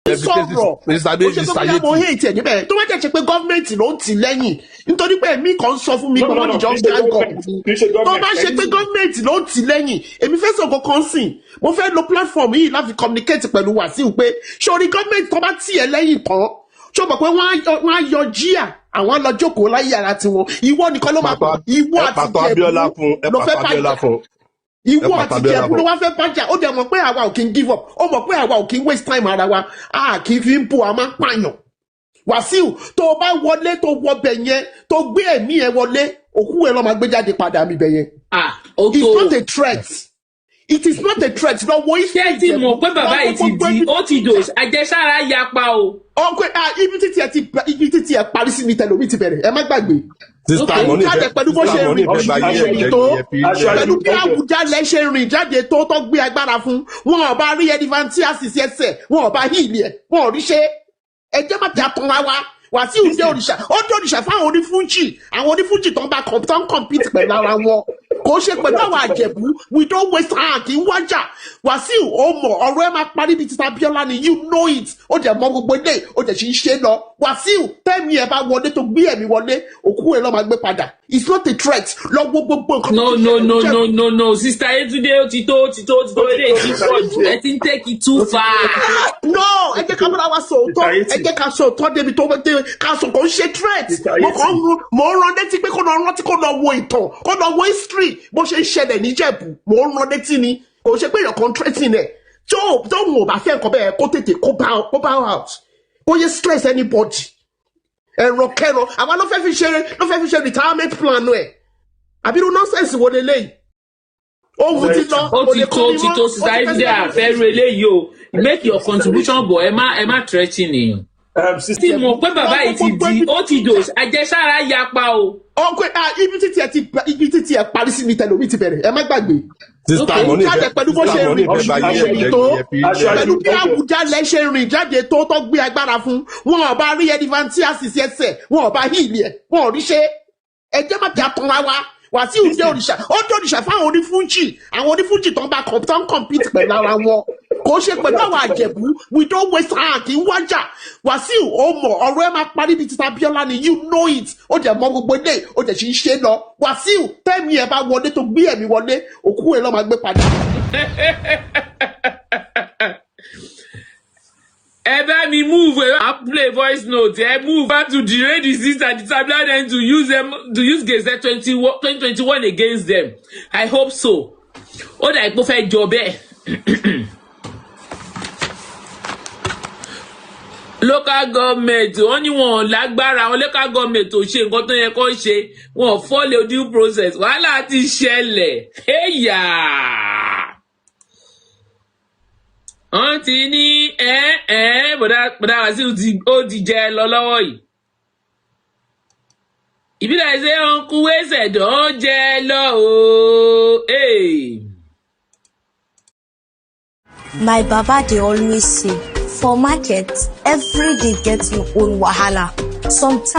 sọ̀rọ̀ ó ṣe pé mo hate ẹ̀ níbẹ̀ tó wá jẹ́ ṣe pé gọ́ọ̀mẹ̀ntì ló ń tì lẹ́yìn nítorí pé èmi kan sọ fún mi pé wọ́n níjọ́ gang up tó bá ṣe pé gọ́ọ̀mẹ̀ntì ló ń tì lẹ́yìn èmi fẹ́ sọ̀kọ̀ kan sìn mo fẹ́ lo platform yìí láti communicate pẹ̀lú Wasiu pé sórí gọ́ọ̀mẹ̀ntì tó bá tì ẹ́ lẹ́yìn tán ṣó mọ̀ pé wọ́n á yọ jíà àwọn lọ jókòó láyé ara tiwọn ìwọ nìkan ló máa pọ̀ ìwọ àti Ìjẹ̀bú ló fẹ́ bàjẹ́ ìwọ àti Ìjẹ̀bú ló wá fẹ́ bàjẹ́ ó dẹ̀ mọ̀ pé àwa ò kí ń give up ó mọ̀ pé àwa ò kí ń waste time ara wa a kì í fi ń bò a máa ń pààyàn Wasiu tó o bá wọlé tó wọ bẹ̀ yẹn tó gbé ẹ̀mí ẹ wọlé òkú ẹ lọ́ máa gbé jáde padà mi bẹ̀ yẹn it's not a threat. It is not a threat. No, what is it? Ṣé mo pé bàbá yìí ti di ó ti dò àjẹsára yapa o. Okay, ibi títí ẹ parí sí mi tẹlomi ti bẹ̀rẹ̀ ẹ má gbàgbé. Jáde pẹ̀lú bó ṣe rìn tó pẹ̀lú bí Awujale ṣe rìn jáde tó gbé agbára fún wọn ò bá rí ẹdífàntì àṣìṣe ẹsẹ̀ wọn ò bá hìlì ẹ̀ wọn ò rí ṣe ẹjẹ́ má ti àtọ̀ra wa Wasiu jẹ́ òrìṣà ó jẹ́ òrìṣà fáwọn onífújì àwọn onífújì tó ń bá compete pẹ̀lú ara wọn kò ṣe pẹ̀lú àwọn Àjẹ̀bú we don't waste time kì í wájà Wasiu ó mọ̀ ọ̀rọ̀ ẹ máa parí bíi títa Bíọ́lá ni you know it ó jẹ́ mọ gbogbo ilé ó jẹ́ sì ń ṣe lọ Wasiu tẹ́mi ẹ bá wọlé tó gbé ẹ̀mí wọlé òkú ẹ lọ́ máa gbé padà it's not a threat lọ gbogbo nǹkan. no sister Yetunde ó ti tó ilé ìtúpọ̀ jù ẹ ti ń take it too far. no ẹ jẹ́ ká múra wa sòótọ́ ẹ jẹ́ ká sòótọ́ débi tó wọ́n dé ká sọ kò ń ṣe threat mo ń rán létí pé kó lọ rántí kó lọ wo ìtàn kó lọ wo history bó ṣe ń ṣẹlẹ̀ níjẹ̀bú mo ń rán létí ni kò ṣe pé èèyàn kan threatening ẹ̀ tó ń bá fẹ́ nǹkan bẹ́ẹ̀ kó tètè kó bow out kó yẹ stress anybody ẹ̀rọ kẹrọ àwọn ló fẹ́ fi ṣe retirement plan ẹ̀ àbírú nonsense wo leléyìí ohun ti lọ ó ti tó society àfẹ́rù eléyìí o make your contribution but ẹ má threatening tí mo pé bàbá yìí ti di ó ti dò àjẹsára yapa o. ọkọ ibi títí ẹ parí sí mi tẹlomi ti bẹ̀rẹ̀ ẹ má gbàgbé. jáde pẹ̀lú bó ṣe rìn tó pẹ̀lú bí Awujale ṣe rìn jáde tó gbé agbára fún wọn ò bá rí ẹdífàntì àṣìṣe ẹsẹ̀ wọn ò bá hìlì ẹ̀ wọn ò rí ṣe ẹjẹ́ má ti àtọ̀ra wa Wasiu jẹ́ òrìṣà ó jẹ́ òrìṣà fáwọn onífújì tó ń bá compete pẹ̀lú ara wọn kò ṣe pẹ̀lú àwọn Àjẹ̀bú we don't waste time kì í wájà Wasiu ó mọ̀ ọ̀rọ̀ ẹ máa parí bíi títa Bíọ́lá ni you know it ó jẹ́ mọ gbogbo ilé ó jẹ́ sì ń ṣe lọ Wasiu tẹ́mi ẹ bá wọlé tó gbé ẹ̀mí wọlé òkú ẹ lọ́ máa gbé padà. ẹ bá mi move I play voice note move back to the disease and determine them to use Gazette 2021 against them I hope so ó dà ipò fẹ́ jọ bẹ́ẹ̀. Local government wọ́n ní wọn lágbára àwọn local government ò ṣe nǹkan tó yẹ kó ṣe wọn follow due process wàhálà ti ṣẹlẹ̀ ẹ̀yà wọ́n ti ní bọ̀dá Wasiu ó ti jẹ lọ lọ́wọ́ yìí ìbílẹ̀ ṣe ń kú ẹsẹ̀ dán jẹ lọ o. My baba dey always say for market every day get your own wahala sometimes.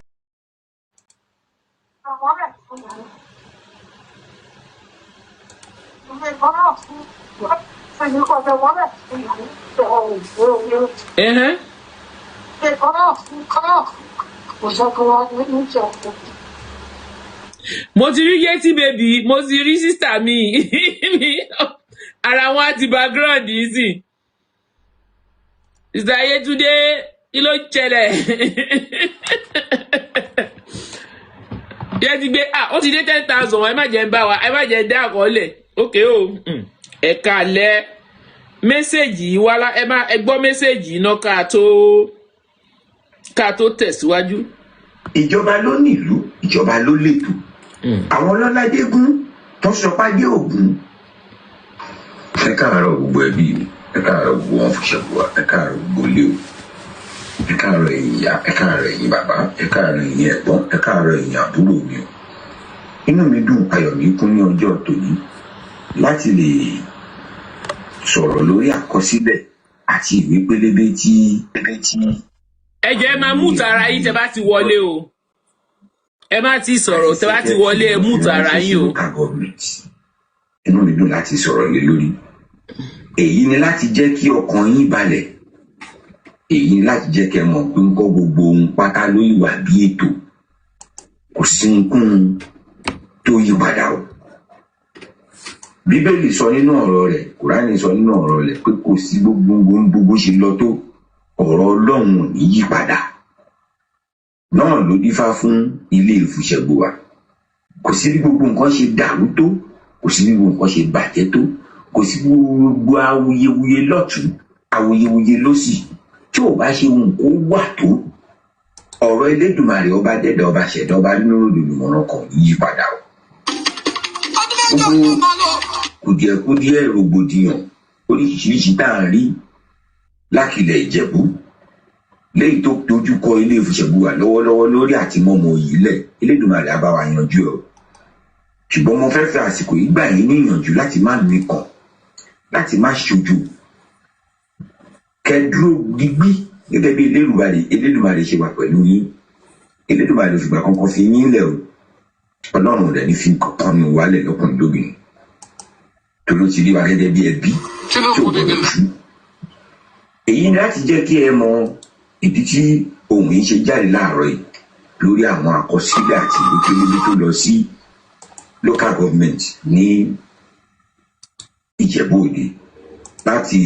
Mo ti rí Yeti baby mo ti rí sister mi ara wọn àti background yìí sì sister Yetunde kí ló ṣẹlẹ̀ yẹ ti gbé ó ti dé 10,000 ẹ má jẹ́ ń bá wa ẹ má jẹ́ dá àkọọ́lẹ̀ okay o ẹ kálẹ́ mẹ́sẹ̀gì wá lá ẹ gbọ́ mẹ́sẹ̀gì iná ká tó tẹ̀síwájú. ìjọba ló nílùú ìjọba ló lètò àwọn ọlọ́ládégún tó sọpá dé Ògún ẹ káàárọ̀ gbogbo ẹbí mi ẹ káàárọ̀ gbogbo wọn fúnṣẹ́bù wa ẹ káàárọ̀ gbogbo lé o ẹ káàárọ̀ ẹ̀yin ìyá ẹ káàárọ̀ ẹ̀yin bàbá ẹ káàárọ̀ ẹ̀yin ẹ̀gbọ́n ẹ káàárọ̀ ẹ̀yin àbúrò mi o inú mi dùn ayọ̀ mi kún ní ọjọ́ tòní láti lè sọ̀rọ̀ lórí àkọsílẹ̀ àti ìwé pélébé tí. ẹ jẹ́ máa mú tara yín tẹ́ bá ti wọlé o ẹ má ti sọ̀rọ̀ tẹ́ bá ti wọlé ẹ mú tara yín o. inú mi dùn láti sọ̀rọ̀ lé lórí èyí ni láti jẹ́ kí ọkàn yín balẹ̀ èyí láti jẹ́ kẹ́ mọ̀ pé ńkọ́ gbogbo ohun pátá ló ìwà bí ètò kò sí nǹkan tó yí padà o. Bíbélì sọ nínú ọ̀rọ̀ rẹ̀, Kùránì sọ nínú ọ̀rọ̀ rẹ̀ pé kò sí gbogbo ṣe lọ tó ọ̀rọ̀ Ọlọ́run ò ní yí padà. Náà ló dífá fún ilé ìfúnṣẹ́gbó wa. Kò sí bí gbogbo nǹkan ṣe dàrú tó, kò sí bí gbogbo nǹkan ṣe bàjẹ́ tó, kò sí gbogbo awuyewuye lọ́tún awuyewuye lósì tí ò bá ṣe ohun kó wà tó ọ̀rọ̀ Elédùmarè ọba dẹ́dà ọba ṣẹ̀dá ọba nínú olùmọ̀ràn kan yí padà o. Gbogbo kùdìẹ̀kudiẹ rògbòdìyàn oríṣiríṣi tá à ń rí lákìlẹ̀ Ìjẹ̀bú lẹ́yìn tó dojú kọ ilé ìfúnṣẹ́gbó wa lọ́wọ́lọ́wọ́ lórí àti mọ́mọ́ yìí lẹ̀ Elédùmarè á bá wa yanjú ẹ̀ o. Ṣùgbọ́n mo fẹ́ àsìkò yìí gbà yín ní ìyànjú láti má mikàn, láti má ṣojú, kẹ́dúró digbí gẹ́gẹ́ bí Elédùmarè ṣe wà pẹ̀lú yín. Elédùmarè ò fìgbà kankan fi yín lẹ̀ o. Ọlọ́run rẹ̀ ní fi kankan ní wálẹ̀ lọ́kùnrin lóbìnrin tó ló ti rí wa gẹ́gẹ́ bí ẹbí tí ò gbọdọ̀ tú. Èyí ni láti jẹ́ kí ẹ mọ ìdí tí ohun yìí ṣe jáde láàárọ̀ yìí lórí àwọn àkọsílẹ̀ àti ìwé pélébé tó lọ sí local government ní Ijebu-Ode láti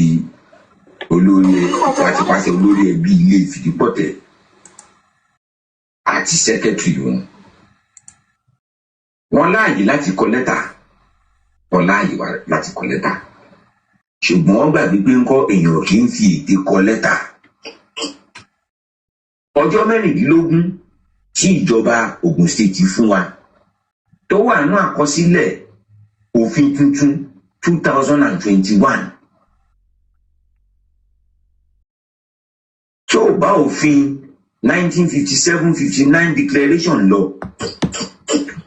pàṣẹ olórí ẹbí ilé ìfìdípọ̀tẹ̀ àti secretary wọn láàyè láti kọ lẹ́tà, wọn láàyè láti kọ lẹ́tà, ṣùgbọ́n wọ́n gbàgbé pé ńkọ́ èèyàn kì í fi ète kọ lẹ́tà. Ọjọ́ 16 tí ìjọba Ògùn State fún wa tó wà nínú àkọsílẹ̀ òfin tuntun 2021 tó bá òfin 1957-59 declaration lọ.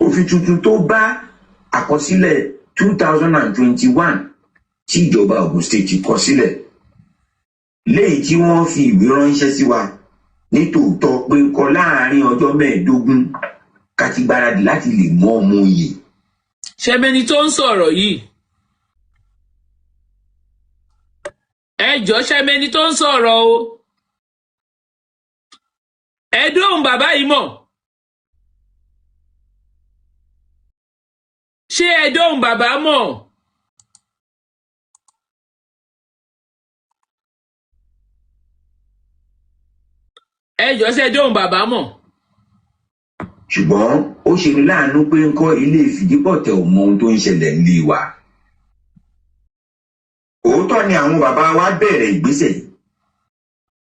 Òfin tuntun tó bá àkọsílẹ̀ 2021 tí ìjọba Ògùn State kọ sílẹ̀ léyìí tí wọ́n fi ìwé ránṣẹ́ sí wa nítòótọ́ pé kọ láàárín ọjọ́ 15 ká ti gbáradì láti lè mọ ọmọ òye. Ṣẹ́bẹ́ni tó ń sọ̀rọ̀ yìí, ẹ jọ̀ọ́ ṣẹ́bẹ́ni tó ń sọ̀rọ̀ o, ẹ dóhùn bàbá yìí mọ̀, ṣé ẹ dóhùn bàbá mọ̀? Ẹ jọ̀ọ́ ṣé ẹ dóhùn bàbá mọ̀? Ṣùgbọ́n ó ṣe ní láàánú pé ńkọ́ ilé ìfìdípọ̀tẹ̀ ò mọ ohun tó ń ṣẹlẹ̀ nílé wa. Òótọ́ ni àwọn bàbá wa bẹ̀rẹ̀ ìgbésẹ̀ yìí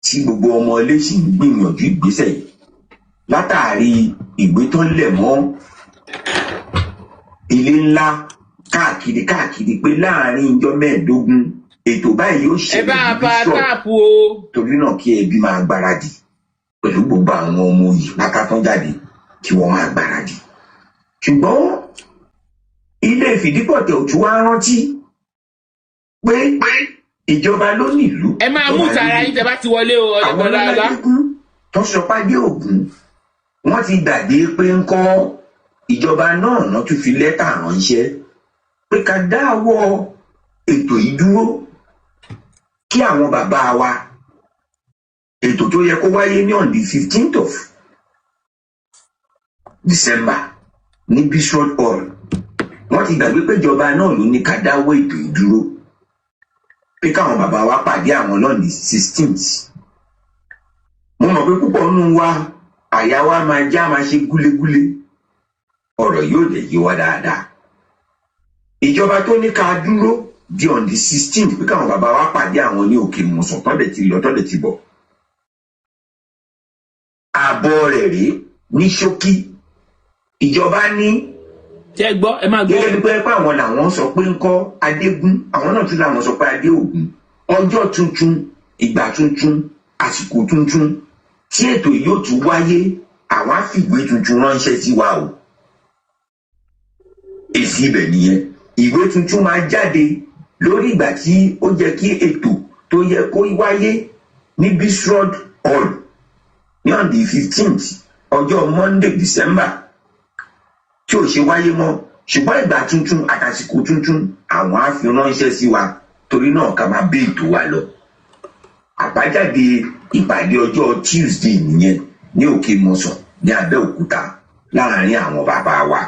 tí gbogbo ọmọ ilé sì ń gbìyànjú ìgbésẹ̀ yìí látàrí ìgbé tó ń lẹ̀ mọ́ ilé ńlá káàkiri pé láàárín ọjọ́ 15 ètò báyìí yóò ṣẹlẹ̀ ní bíṣọ̀pù, torí náà kí ẹbí máa gbáradì pẹ̀lú gbogbo àwọn ọmọ yìí pátá tán jáde kí wọ́n máa gbáradì. Ṣùgbọ́n ilé ìfìdípọ̀tẹ̀ ò tún wá rántí pé ìjọba ló nílùú. Ẹ máa mú tara yín tẹ́ bá ti wọlé o. Àwọn ọlọ́ládégún tó sọpá dé Ògùn wọ́n ti gbàgbé pé ńkọ́ ìjọba náà tún fi lẹ́tà ránṣẹ́ pé ká dáwọ́ ètò yìí dúró kí àwọn bàbá wa ètò tó yẹ kó wáyé ní on the 15th of December ní Bishop Hall, wọ́n ti gbàgbé pé ìjọba náà ló ní ká dáwọ́ ètò yìí dúró pé káwọn bàbá wa pàdé àwọn náà ní 16th. Mo mọ̀ pé púpọ̀ nínú wa àyà wa máa ṣe gúlégúlé, ọ̀rọ̀ yóò lè yé wa dáadáa. Ìjọba tó ní ká dúró di on the 16th pé káwọn bàbá wa pàdé àwọn ní òkè mọ̀sán tọ́lẹ̀ ti lọ tọ́lẹ̀ ti bọ̀. Àbọ̀ rẹ̀ rí ní ṣókí ìjọba ní tẹ́ gbọ́ ẹ máa gbọ́. Gẹ́gẹ́ bí pé àwọn làwọn sọ pé ńkọ́ Adégún, àwọn náà tún làwọn sọ pé Adéògùn, ọjọ́ tuntun, ìgbà tuntun, àsìkò tuntun tí ètò yìí yóò tún wáyé, àwọn á fìwé tuntun ránṣẹ́ sí wa o. Èsì ibẹ̀ nìyẹn, ìwé tuntun máa jáde lórí ìgbà tí ó jẹ́ kí ètò tó yẹ kó wáyé ní Bishop Hall ní on the 15th ọjọ́ Monday December tí ò ṣe wáyé mọ́, ṣùgbọ́n ìgbà tuntun àtàsìkò tuntun àwọn á fi ránṣẹ́ sí wa, torí náà ká máa bí ètò wa lọ. Àbájáde ìpàdé ọjọ́ Tuesday nìyẹn ní Òkè Mọ̀sán ní Abẹ́òkúta láàárín àwọn bàbá wa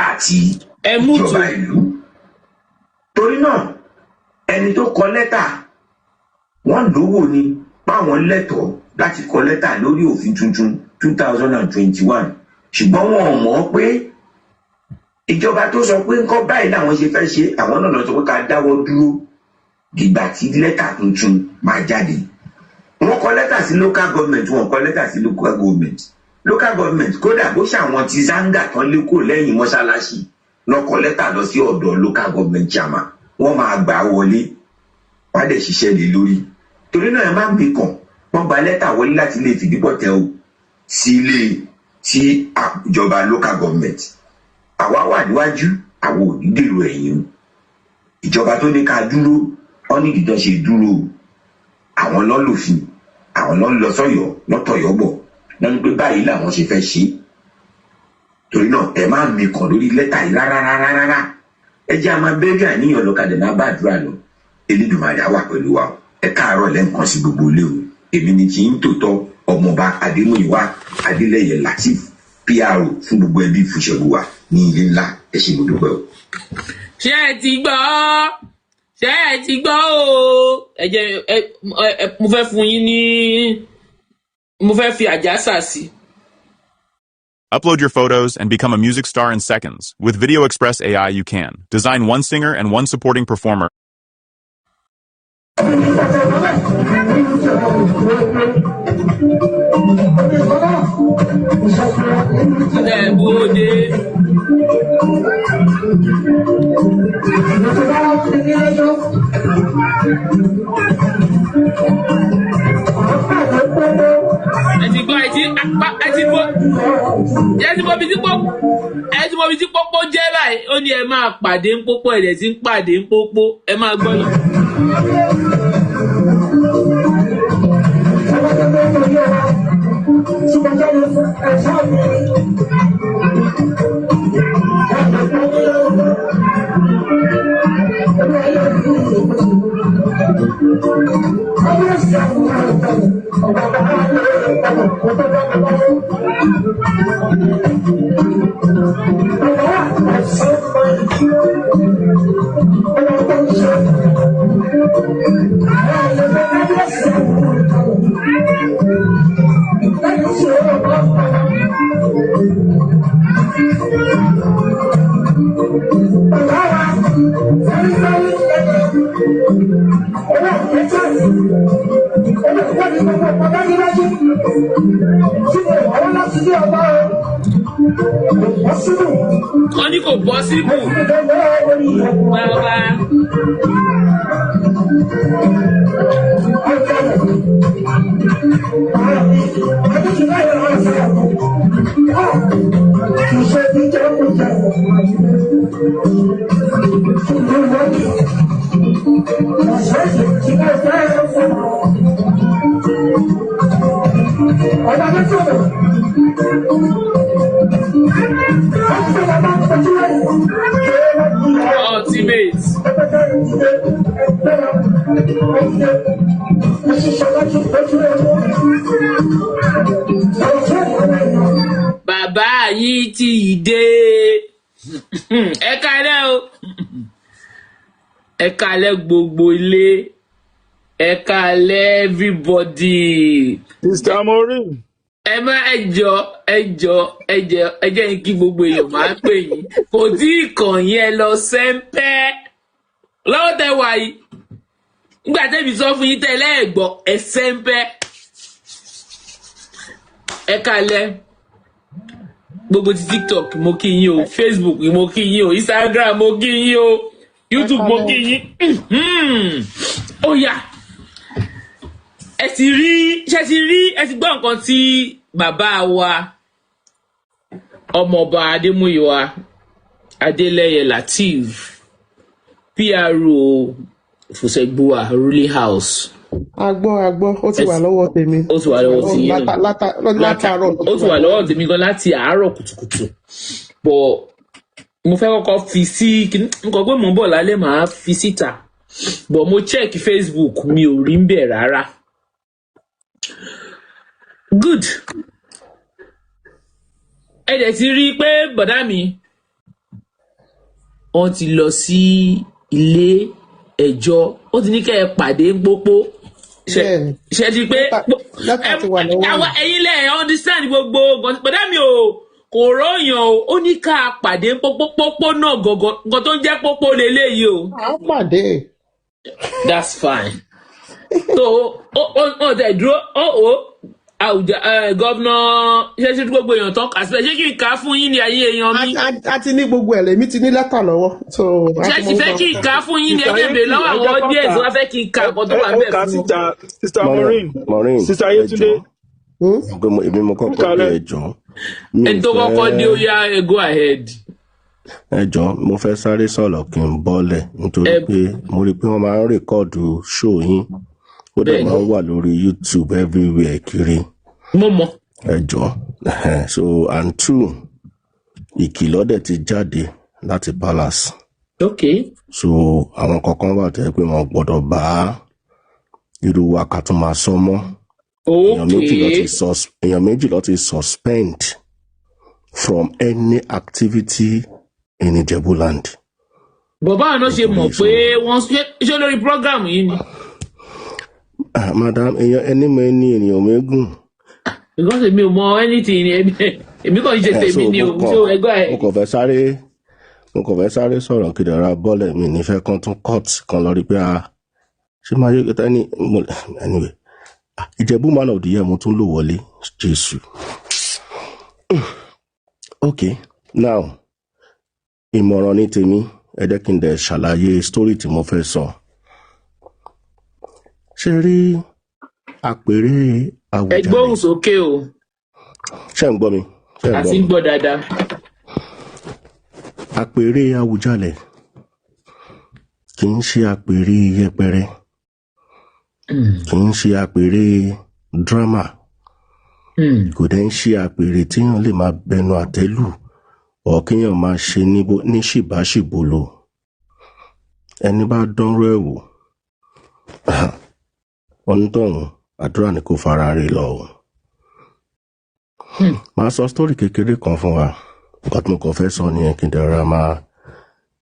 àti ìjọba ìlú. Torí náà ẹni tó kọ lẹ́tà wọ́n lówó ni páwọn lẹ́tọ̀ọ́ láti kọ lẹ́tà lórí òfin tuntun 2021 ṣùgbọ́n wọn mọ̀ pé ìjọba tó sọ pé nǹkan báyìí làwọn ṣe fẹ́ ṣe àwọn náà lọ sọ pé ká dáwọ́ dúró dìgbà tí lẹ́tà tuntun máa jáde. Wọ́n kọ lẹ́tà sí local government, wọ́n kọ lẹ́tà sí local government. Local government kódà bó ṣàwọn ti zanga tán lé kò lẹ́yìn mọ́ṣáláṣí lọ kọ lẹ́tà lọ sí ọ̀dọ̀ local government chairman, wọ́n máa gbà wọlé wá dẹ̀ ṣiṣẹ́ lé lórí. Torí náà ẹ má mi kàn wọ́n gba lẹ́tà wọlé láti lè fìdí bọ̀tẹ́ o sí ilé tí ìjọba local government. Àwa wà níwájú àwọn ò ní dèrò ẹ̀yìn. Ìjọba tó ní ká dúró wọ́n ní ìdíjọ́ ṣe dúró àwọn lọ́lòfin àwọn lọ́ ń lọ sọ́yọ́ lọ́tọ̀yọ́ bọ̀ lọ́nà pé báyìí làwọn ṣe fẹ́ ṣe. Torí náà ẹ má mi kàn lórí lẹ́tà yìí rárá. Ẹ jẹ́ àmọ́ bẹ́ẹ̀rẹ̀ àníyàn lọ́kadà máa bá àdúrà lọ. Elédùmarè á wà pẹ̀lú wa. Ẹ káàárọ̀ lẹ́ǹkan sí gbogbo ilé o. Èmi ni tí ń tòótọ́ ọmọọba Adémúyìwá Adélẹ́yẹ Lateef PRO fún gbogbo ẹbí Fúnṣẹ́bùwà ní ilé ńlá. Ẹ ṣé mo dúpẹ́ o. Ṣé ẹ ti gbọ́ o? Ẹ jẹ́ mo fẹ́ fún yín ní mo fẹ́ fi àjàsà sí. Upload your photos and become a music star in seconds. With Video Express AI, you can design one singer and one supporting performer. Ẹ ti mọ bí tí pópó jẹ́ báyìí ó ní ẹ máa pàdé ń pópó ẹ̀dẹ̀ tí ń pàdé ń pópó ẹ máa gbọ́ lọ. Wọ́n ní kò bọ́ síbù. Bàbá. Ultimate. Bàbá yìí ti dé. Ẹ kálẹ́ o. Ẹ kálẹ́ gbogbo ilé. Ẹ kálẹ́ everybody. Mr. Maureen. Ẹ má ẹ jẹ́ kí gbogbo èèyàn máa pè yín. Kò tí ì kàn yín lọ sẹ́ńpẹ́. Lọ́wọ́ tẹ wà yìí. Nígbà tẹ́bi sọ fún yín tẹ́lẹ̀ ẹ̀gbọ́ ẹ sẹ́ńpẹ́. Ẹ kálẹ́. Gbogbo ti TikTok mo kí yín o, Facebook mo kí yín o, Instagram mo kí yín o, YouTube mo kí yín. Ó yá. Ẹ ti gbọ́ nǹkan tí bàbá wa ọmọọba Adémúyìwá Adélẹ́yẹ Lateef PRO Fúnṣẹ́bùwà ruling house. Agbọ́ ó ti wà lọ́wọ́ tèmi. Ó ti wà lọ́wọ́ tèmi látàárọ̀. Ó ti wà lọ́wọ́ tèmi gan láti àárọ̀ kùtùkùtù. Bọ̀ mo fẹ́ kọ́kọ́ fi sí nǹkan pé mò ń bọ̀ lálẹ́ màá fi síta. Bọ̀ mo check Facebook mi ò rí ń bẹ̀ rárá. good. Ẹ dẹ̀ ti rí i pé bọ̀dá mi wọ́n ti lọ sí ilé ẹjọ́, ó ti ní kẹ́ ẹ pàdé pópó. Ṣe ti pé ẹ̀yin lẹ understand gbogbo bọ̀dá mi kò ròyàn o, ó ní ká pàdé pópó náà gọ̀gọ̀ tó ń jẹ́ pópó lélẹ́yìí o. À ń pàdé. That's fine. So ó tẹ̀ dúró gọ́vnà ṣe gbogbo èèyàn tán kà síbẹ̀, ṣé kí n kà á fún yín ní ayé èèyàn mi? A ti ní gbogbo ẹ̀ lèmi ti ní lẹ́tà lọ́wọ́. Ṣé ti fẹ́ kí n kà á fún yín ní ẹgbẹ́ bèrè lọ́wọ́ àwọn audience wá fẹ́ kí n kà ọ̀pọ̀ tó wà bẹ́ẹ̀ fún wọn? Sister Maureen, Sister Yetunde. Èmi mo kọ́kọ́ dé ẹjọ́. Ẹni tó kọ́kọ́ dé ó yá go ahead. Ẹjọ́ mo fẹ́ sáré sọ̀rọ̀ kí n bọ́lẹ̀ nítorí pé mo rí pé wọ́n máa ń rèkọ́ọ̀dù show yín. Ó dẹ̀ máa ń wà lórí YouTube everywhere kiri. Mo mọ̀. Ẹjọ́ so and two ìkìlọ̀ dẹ̀ ti jáde láti palace. Okay. So àwọn kankan wà tẹ́ pé wọ́n gbọ́dọ̀ bá irú wa ká tún máa sọ mọ́. Èèyàn méjì ló ti suspend from any activity in Ijebu-land. Bàbá àná ṣe mọ̀ pé wọ́n ṣe lórí program yìí ni. Madam, ẹni mọ ẹni ènìyàn mẹ́gùn. Because èmi ò mọ anything ni èmi kàn ṣe tèmi ni o. So ẹgbẹ́ ẹ̀. Mo kàn fẹ́ sáré sọ̀rọ̀ kí dara bọ́ọ̀lẹ̀ mi nífẹ̀ẹ́ kan tún court kan lọ rí pé ṣé máa yẹ kí tani anyway. Ìjẹ̀bú man of the year mo tún lò wọlé Jésù. Okay, now ìmọ̀ràn ní tèmi ẹ jẹ́ kí n dẹ̀ ṣàlàyé story tí mo fẹ́ sọ. Ṣé rí àpèrè Awujale? Ẹ gbóhùn sókè o. Ṣé ń gbọ́ mi? Àti ń gbọ́ dáadáa. Àpèrè Awujale kì í ṣe àpèrè yẹpẹrẹ. Kì í ṣe àpèrè drama. Kò dẹ̀ ń ṣe àpèrè tíyàn lè máa bẹnu àtẹ́lù ọ̀ kíyàn máa ṣe ní ṣìbáṣìbolo. Ẹni bá dánrú ẹ̀ wò onítọ̀hún àdúrà ni kò fara rẹ̀ lọ. Màá sọ sítórì kékeré kan fún wa. Nǹkan tí mo kàn fẹ́ sọ nìyẹn kí n dẹ̀ra máa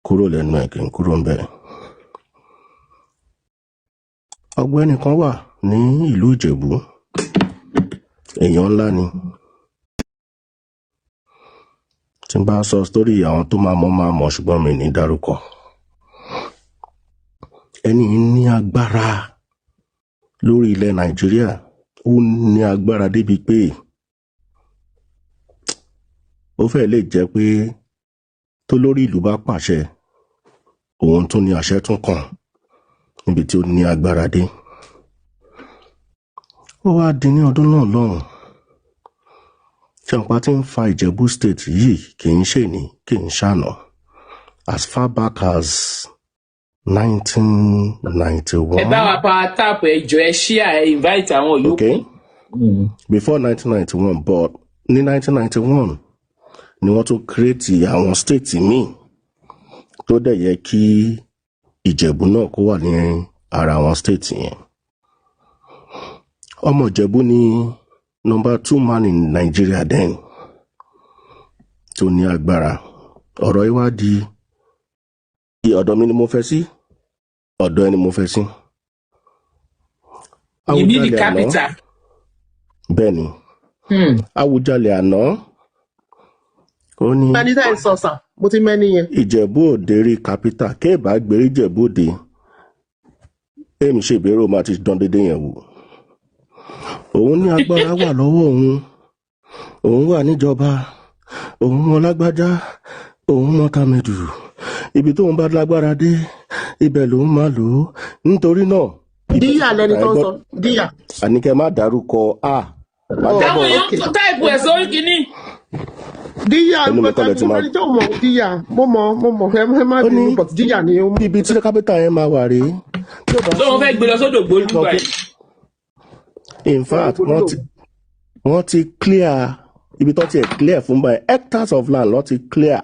kúrò lẹ́nu ẹ̀ kí n kúrò ń bẹ̀. Ọ̀gbẹ́ni kan wà ní ìlú Ìjẹ̀bú. Èèyàn ńlá ni. Tí n bá sọ sítórì àwọn tó máa mọ̀ ṣùgbọ́n mi ní dárúkọ. Ẹni ní agbára lórí ilẹ̀ Nàìjíríà. Ó ní agbára débi pé ó fẹ́ lè jẹ́ pé tó lórí ìlú bá pàṣẹ òun tún ní àṣẹ tún kàn níbi tí ó ní agbára dé. Ó wá di ní ọdún náà lọ́hùn. Ṣàǹpá tí ń fa Ìjẹ̀bú state yìí kì í ṣe ní kì í ṣàná. As far back as 1991. Ẹ bá wa pa tap ẹjọ́ ẹ share ẹ invite àwọn yòókù. Okay. Before 1991 but ní 1991 ni wọ́n tún create àwọn state míì tó dẹ̀ yẹ kí Ìjẹ̀bú náà kó wà ní ara àwọn state yẹn. Ọmọ Ìjẹ̀bú ni number 2 man in Nigeria then tó ní agbára. Ọ̀rọ̀ yìí wá di ọ̀dọ̀ mi ni mo fẹ́ sí, ọ̀dọ̀ ẹni mo fẹ́ sí. You mean the capital? Bẹ́ẹ̀ni. Awujale àná. Ó ní Mẹ́ni tá ẹ̀ sọ sà, mo ti mẹ́ni yẹn. Ìjẹ̀bú-Òde rí capital kéèbá gbérí Ìjẹ̀bú-Òde. Èmi ṣèbérò máa ti dán dédé yẹn wò. Òun ní agbára wà lọ́wọ́ òun. Òun wà níjọba. Òun mọ lágbájá. Òun mọ tàmẹ̀dù. Ibi tóun bá lágbára dé, ibẹ̀ lòun máa lò ó. Nítorí náà. Díyà lẹni tó ń sọ. Díyà. Àníkẹ́ má dárúkọ a. Táwọn èèyàn tó táìpù ẹ̀ sórí kìíní. Díyà ẹni tó mọ̀ díyà. Mo mọ̀ ẹ má bínú but díyà ni ó mú. Ibi tí kápẹ́tà yẹn máa wà rèé. Tó wọ́n fẹ́ gbé lọ sódò gbólú báyìí. In fact, wọ́n ti clear ibi tó ti clear fún báyìí hectares of land ló ti clear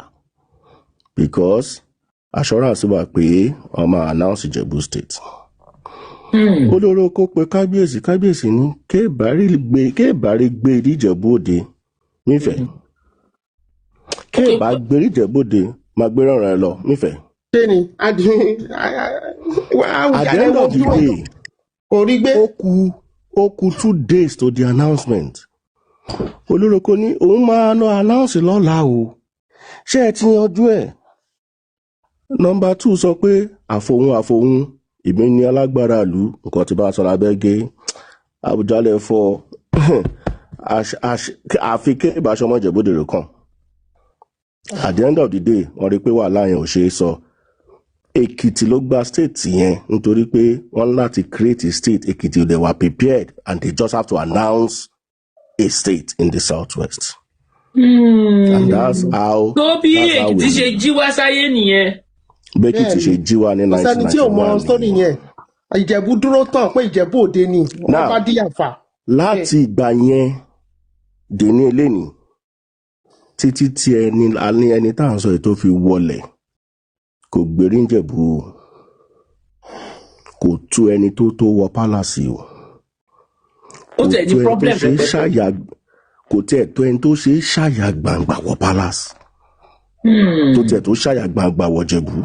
because assurance wà pé wọ́n máa announce Ìjẹ̀bú state. olórúkọ pé kábíyèsí ní kéèbárí gbé Ìjẹ̀bú-Òde nífẹ̀ẹ́ kéèbá gbé Ìjẹ̀bú-Òde máa gbé ràn rẹ lọ nífẹ̀ẹ́. Kíni at the end of the day ó kù 2 days to the announcement. olórúkọ ní òun máa lọ announce lọ́la o ṣé ẹ ti yanjú ẹ̀. Number 2 sọ pé àfohùn ìmí ní alágbára ìlú nǹkan tí bá sọ lábẹ́ gé Awujale fọ àfi ké ìbáṣọmọ Ìjẹ̀bú-Òde rẹ̀ kàn. At the end of the day wọ́n rí pé wàhálà yẹn ò ṣeé sọ. Èkìtì ló gba state yẹn nítorí pé wọ́n láti create a state. Èkìtì they were prepared and they just have to announce a state in the southwest. And that's how. tó bí Èkìtì ṣe jí wá sáyé nìyẹn. Bẹ́ẹ̀kìtì ṣe jí wá ní 1991. Ọ̀sẹ̀ tí ò mọ sórí yẹn Ìjẹ̀bú dúró tán pé Ìjẹ̀bú-Òde ni wọ́n bá díyàfà. Láti ìgbà yẹn dèní eléni títí tí ẹni tá à ń sọ ètò fi wọlẹ̀ kò gbérí Ìjẹ̀bú kò tú ẹni tó wọ pálásì o. Ó tẹ̀ ní problem rẹ̀ kò tẹ̀ tó ẹni tó ṣe ṣàyà gbangba wọ pálásì. Tó tẹ̀ tó ṣàyà gbangba wọ Ìjẹ̀bú.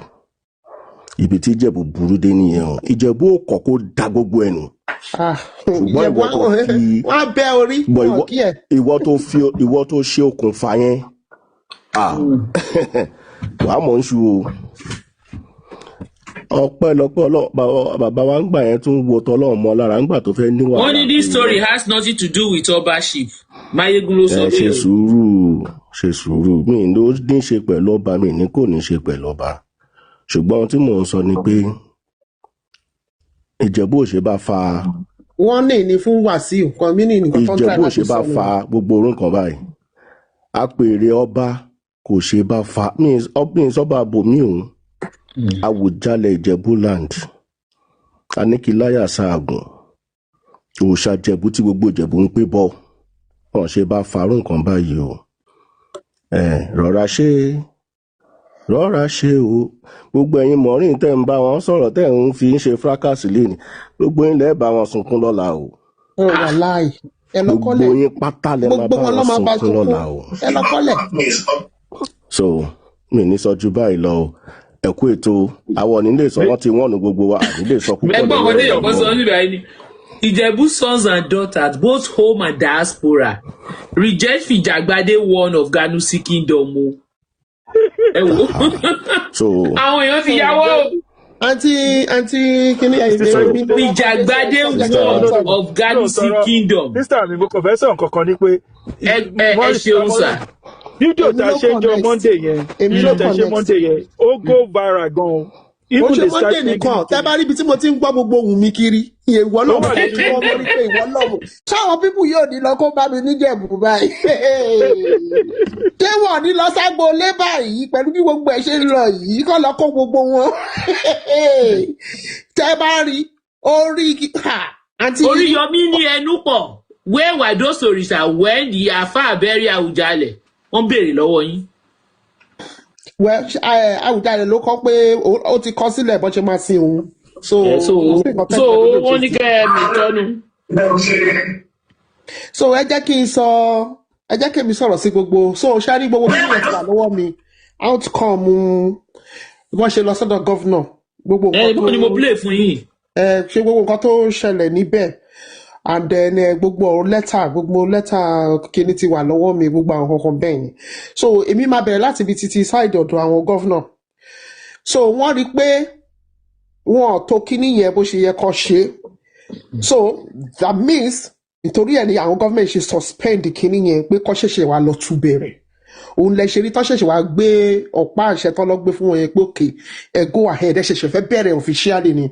Ibi tí Ìjẹ̀bú burú dé nìyẹn o. Ìjẹ̀bú ò kọ̀ kó da gbogbo ẹnu. Ṣùgbọ́n ìwọ tó ṣe okùnfà yẹn wàá mọ̀ ń ṣu o. Ọpẹ́lọpẹ́ bàbá wa ń gbà yẹn tún wo tọ́lọ́run mọ́ lára ńgbà tó fẹ́ níwà. Only this story has nothing to do with ọbaṣip. Máyégún ló sọ bẹ́ẹ̀. Ṣe sùúrù mi ló ní ṣe pẹ̀lú ọba mi ní kò ní ṣe pẹ̀lú ọba. Ṣùgbọ́n ohun tí mò ń sọ ni pé Ìjẹ̀bú òṣè bá fa. Wọ́n ní fún Wasiu kan mí ní nǹkan tó ń try Ìjẹ̀bú òṣè bá fa gbogbo orúkọ báyìí. Apèrè ọba kò ṣe bá fa mi sọ́ba bòmí òun. Awujale Ìjẹ̀bú land Aníkìláyà Ṣàgùn òòṣà Ìjẹ̀bú tí gbogbo Ìjẹ̀bú ń pé bọ́ wọ́n ṣe bá farú nǹkan báyìí o. Rọra ṣe o gbogbo ẹ̀yin mọ̀rín tẹ́ ń bá wọn sọ̀rọ̀ tẹ́ ń fi ń ṣe fracasi lẹ́ni gbogbo yín lẹ́ẹ̀ bá wọn sunkún lọ́la o. Gbogbo yín pátá lẹ́ máa bá wọn sunkún lọ́la o. So mi ní sọjú báyìí lọ o. Ẹ̀kú ètò àwọn nílé sọ wọ́n ti wọ́n nu gbogbo wa nílé sọ púpọ̀. Ẹgbọ́n wọn léyàn kan sọ níbẹ̀ ẹni. Ìjẹ̀bú sons and daughters both home and diaspora reject Fijagbade one of Ganusi kingdom o. Ẹ wo. Àwọn èèyàn ti yáwó. Àǹtí kìíní ẹ̀yìn Fijagbade one of Ganusi kingdom. Sísítà mi mo kàn fẹ́ sọ nǹkan kan ní pé. Ẹ ṣeun sà. Fídíò tá a ṣe jọ Monday yẹn ó go viral gan-an. Ó ṣe Monday nìkan tẹ́ bá rí ibi tí mo ti ń gbọ́ gbogbo ohùn mi kiri ìwọ lọ́mọ ṣáwọn pípù yóò ní lọ kó bá mi níjẹ̀bù báyìí ṣé wọ́n ní lọ ságbo lé báyìí pẹ̀lú bí gbogbo ẹ̀ ṣe ń lọ yìí kọ́ lọ kó gbogbo wọn tẹ́ bá rí orí yọmí ní ẹnu pọ̀ where were those òrìṣà when the Afa bury Awujale wọ́n béèrè lọ́wọ́ yín. Awujale ló kọ pé ó ti kọ sílẹ̀ bó ṣe máa sin òun. So wọ́n ní kẹ́ ẹ mi tọ́nu. So ẹ jẹ́ kí mi sọ̀rọ̀ sí gbogbo so ṣáàrí gbogbo bí wọ́n ti wà lọ́wọ́ mi outcome wọ́n ṣe lọ sọ́dọ̀ gọ́vnọ̀ gbogbo nǹkan tó ni mo play fún yín. Ṣe gbogbo nǹkan tó ṣẹlẹ̀ níbẹ̀ and then gbogbo lẹ́tà kíní ti wà lọ́wọ́ mi gbogbo àwọn kankan bẹ́ẹ̀ ni so èmi máa bẹ̀rẹ̀ láti ibi títí side ọ̀dọ̀ àwọn gọ́vnọ̀ so wọ́n rí pé wọ́n tó kíní yẹn bó ṣe yẹ kó ṣe so that means nítorí ẹ̀ ni àwọn gọ́vnọ̀ ṣe suspend kíní yẹn pé kó ṣẹ̀ṣẹ̀ wá lọ tún bẹ̀rẹ̀ òun lẹ ṣe rí tó ṣẹ̀ṣẹ̀ wá gbé ọ̀pá àṣẹ tó lọ gbé fún wọn yẹn pé okay go ahead ẹ ṣẹ̀ṣẹ̀ fẹ́ bẹ̀rẹ̀ officially ni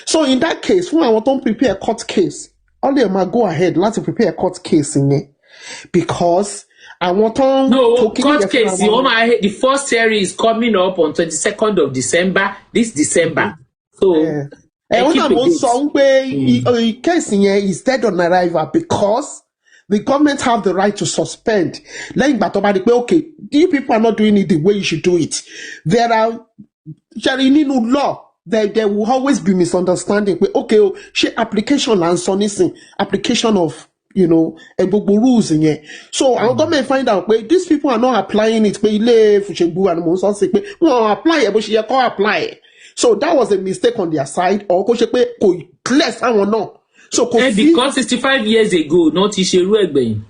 so in that case fún àwọn tó ń prepare court case all they might go ahead láti prepare court case yẹn because àwọn tó ń court case the first hearing is coming up on 22nd of December this December so ẹ̀wọ̀n náà mo sọ pé case yẹn is dead on arrival because the government have the right to suspend lẹ́yìn ìgbà tó bá di pé okay you people are not doing it the way you should do it there are ṣẹ́rí nínú law there will always be misunderstanding. Okay, she application and so application of gbogbo rules in here. So our government find out these people are not applying it. Apply it, but she can't apply it. So that was a mistake on their side. Or clear someone no. So because 65 years ago, not Isheru Egbeyin.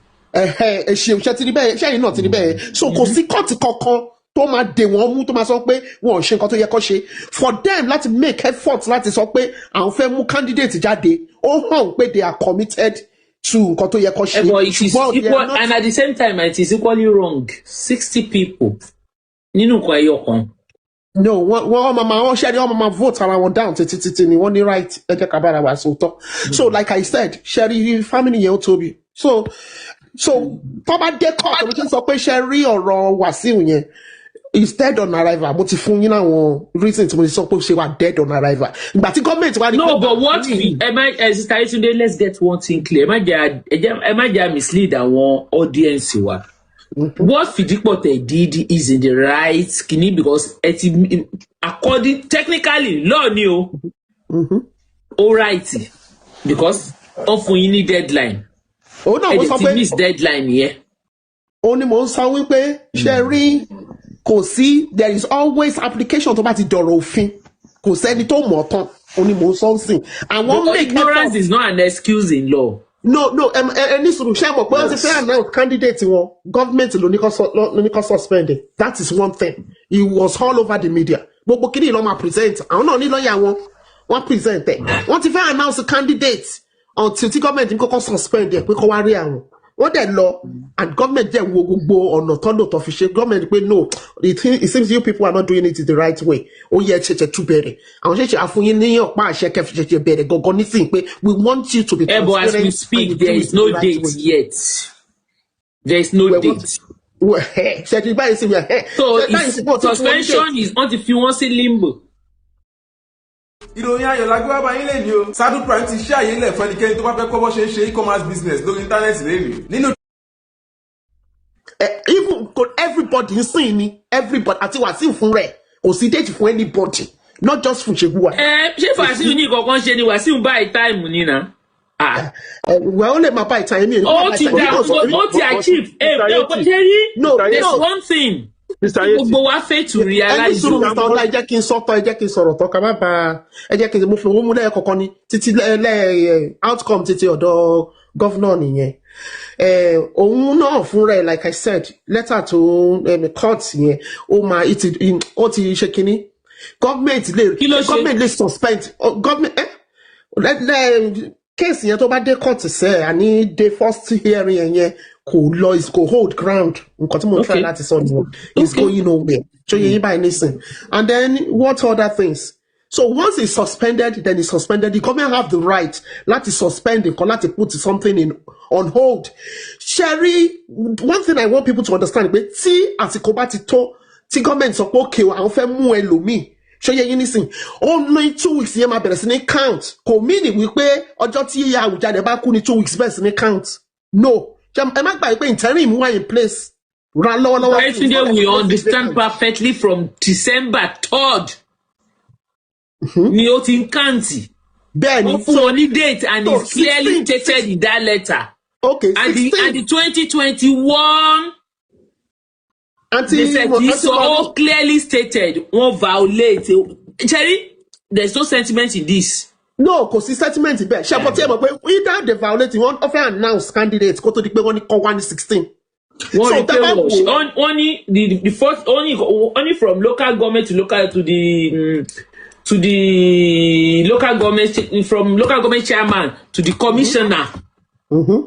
So kò sí court kankan tó máa dè wọ́n mú tó máa sọ pé wọ́n ṣe nǹkan tó yẹ kó ṣe. For them láti make effort láti sọ pé àwọn fẹ́ mú candidate jáde, ó hàn pé they are committed to nǹkan tó yẹ kó ṣe. But it is equal, and at the same time it is equally wrong. 60 people nínú nǹkan ẹyọ kan. No, wọ́n ṣe ni wọ́n máa vote ara wọn down títí ni wọ́n ní right ẹ jẹ́ ká bára wa sòótọ́. So like I said, Sherry family yẹn ó tóbi. So tó bá dé court ló ti sọ pé Sherry ọ̀rọ̀ Wasiu yẹn is dead on arrival. Mo ti fún yín láwọn reason tí mo ti sọ pé ṣe wà dead on arrival. Ìgbà tí gọ́ọ̀mẹ̀ntì wá ní. No, but what Sister Yetunde, let's get one thing clear. Ẹ má jẹ́ mislead àwọn audience wa. What Fidipote did is in the right skinny because according technically law ni o. All right, because of we need deadline. Oh no, what's up? Miss deadline here. Only mo sọ wípé Sherry kò sí, there is always application tó bá ti dọ̀rọ̀ òfin. Kò sẹ́ni tó mọ̀ tán. Only mo sọ nsìn. And one make ignorance is not an excuse in law. No, any solution but when they say now candidate wọn government ló ní kó suspend. That is one thing. It was all over the media. Gbogbo kini ló máa present. Àwọn náà ní lawyer wọn present ẹ. Wọ́n ti fẹ́ announce candidate until the government ní kọ́kọ́ suspend ẹ pé kó wá rí àwọn. Wọ́n dẹ̀ lọ and government dẹ̀ wo gbogbo ọ̀nà tọ́lọ̀ tó fi ṣe government pé no, it seems you people are not doing it the right way. Ó yẹ ṣẹ̀ṣẹ̀ tú bẹ̀rẹ̀. Àwọn ṣẹ̀ṣẹ̀ àfúnyín ní ọ̀pá àṣẹ kẹfì ṣẹ̀ṣẹ̀ bẹ̀rẹ̀ gangan nísìnyí pé we want you to be transparent. But as we speak, there is no date yet. There is no date. Ṣẹ̀ṣẹ̀ báyìí sí mi. So suspension is not if you want to say limbo. Ìròyìn ayọ̀ la gbé wá bá yín lẹ́yìn o. Sadu Prime ti ṣe àyè ilẹ̀ fún ẹnikẹ́ni tó bá fẹ́ kọ́ bó ṣe ń ṣe e-commerce business lórí íńtánẹ́ẹ̀tì lẹ́yìn. Nínú. Even everybody ń sìn ni everybody àti Wasiu fún rẹ̀ kò sí déètì fún anybody not just fún Ṣègùwà. Ṣé Wasiu ní kankan ṣe ni Wasiu buy time ni na? Well, only my buy time. Ó ti achieve. No, there's one thing. Gbogbo wa fail to realize. Ẹ jẹ́ kí n sọ̀rọ̀ tán ká má ba ẹ jẹ́ kí n mo fi owó mú lẹ́yìn kọ̀ọ̀kan ni títí outcome títí ọ̀dọ̀ governor nìyẹn. Òun náà fún rẹ̀ like I said letter to court yẹn ó ti ṣe kínní government lè suspend government case yẹn tó bá dé court sẹ́ àní dé first hearing yẹn kò hold ground nǹkan tí mo try láti sọ ni is going nowhere so yẹn báyìí listen and then what other things so once it's suspended then it's suspended the government have the right láti suspend nǹkan láti put something on hold. Sherry, one thing I want people to understand pé tí àsìkò bá ti tó tí government sọ pé okay àwọn fẹ́ mú ẹlòmíì ṣé yẹ yín nísìn only 2 weeks yẹn máa bẹ̀rẹ̀ sí ní count kò mean wípé ọjọ́ tí Awujale bá kú ní 2 weeks bẹ̀rẹ̀ sí ní count no. Ẹ má gbà pé interim wà in place. Yesterday we understand perfectly from December 3rd. Ni ó ti ń kàǹtì. Bẹ́ẹ̀ni. Fún ọ ní date and it's clearly stated in that letter. Okay. And the 2021. They said this all clearly stated. Wọ́n violate. Cherry, there's no sentiment in this. No, kò sí settlement bẹ́ẹ̀. Ṣé àpótí ẹ̀ mọ̀ pé without the violating wọ́n fẹ́ announce candidates kó tó di pé wọ́n ní kọ́ 116. Only the first only from local government to the local government from local government chairman to the commissioner.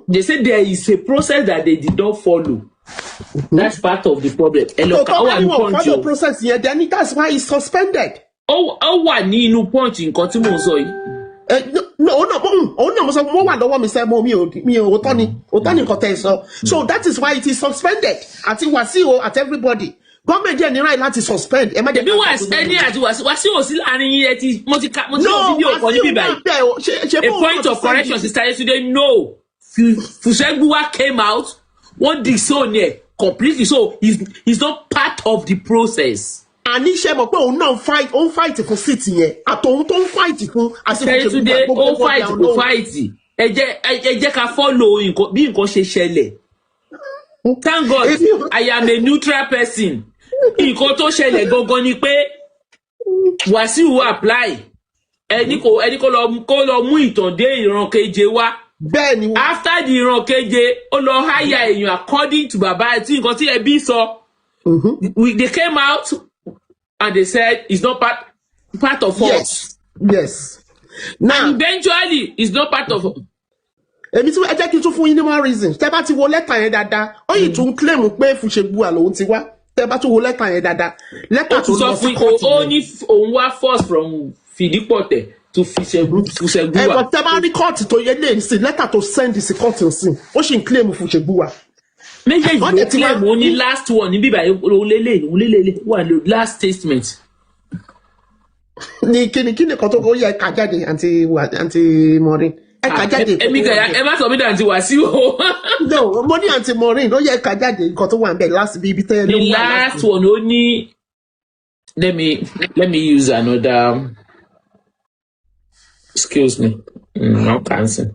They say there is a process that they did not follow. That's part of the problem. Follow process here, then that's why it's suspended. Wà ní inú point nǹkan tí mo sọ yìí. No, mo sọ mo wà lọ́wọ́ mi sẹ́ mo mi ò òótọ́ ni nǹkan tẹ́ sọ. So that is why it is suspended. Àti Wasiu àti everybody. Government jẹ́ ní right láti suspend. Bí ẹni àti Wasiu ò sí láàrin yín ẹ ti mo ti fídíò kan níbí báyìí. A point of correction Sister Yetunde no. Fusegbuwa came out, wọ́n disown ẹ̀ completely so he's not part of the process. àníṣe mọ̀ pé òun náà fight fún seat yẹn àtòun tó ń fight fún àsìkò Túndé ó fight kò fight ẹ jẹ́ ká follow bí nǹkan ṣe ṣẹlẹ̀. Thank God I am a neutral person. Nǹkan tó ṣẹlẹ̀ gangan ni pé Wasiu apply ẹni kó lọ mú ìtàn dé ìran keje wá. Bẹ́ẹ̀ni. After the ìran keje ó lọ hire èèyàn according to bàbá tí nǹkan tí ẹbí sọ. They came out and they said it's not part of us. Yes. Now and eventually it's not part of us. Èmi tí ẹ jẹ́ kí n tún fún yín ní one reason. Tẹ́ bá ti wo lẹ́tà yẹn dáadáa, ó yìí tún claim pé Fùṣègbùà lòun ti wá. Tẹ́ bá tún wo lẹ́tà yẹn dáadáa. Lẹ́tà tó lọ sí court. Ó ní òun wá force from Fìdípọ̀tẹ̀ to Fùṣègbùà. But tẹ́ bá rí court tó yẹ lè sí lẹ́tà tó send sí court sí. Ó sì ń claim Fùṣègbùà. Méjèèjì ló claim ó ní last one ní bíbá òun wà ní last statement. Ní kíni kan tó kó yẹ ká jáde àǹtí Maureen. Ẹ ká jáde. Ẹ má sọ mí dàntí Wasiu. No, mo ní àǹtí Maureen ló yẹ ká jáde nǹkan tó wà ń bẹ̀ last bíbí tẹ́ ló wà. The last one ó ní let me use another excuse me. No cancel.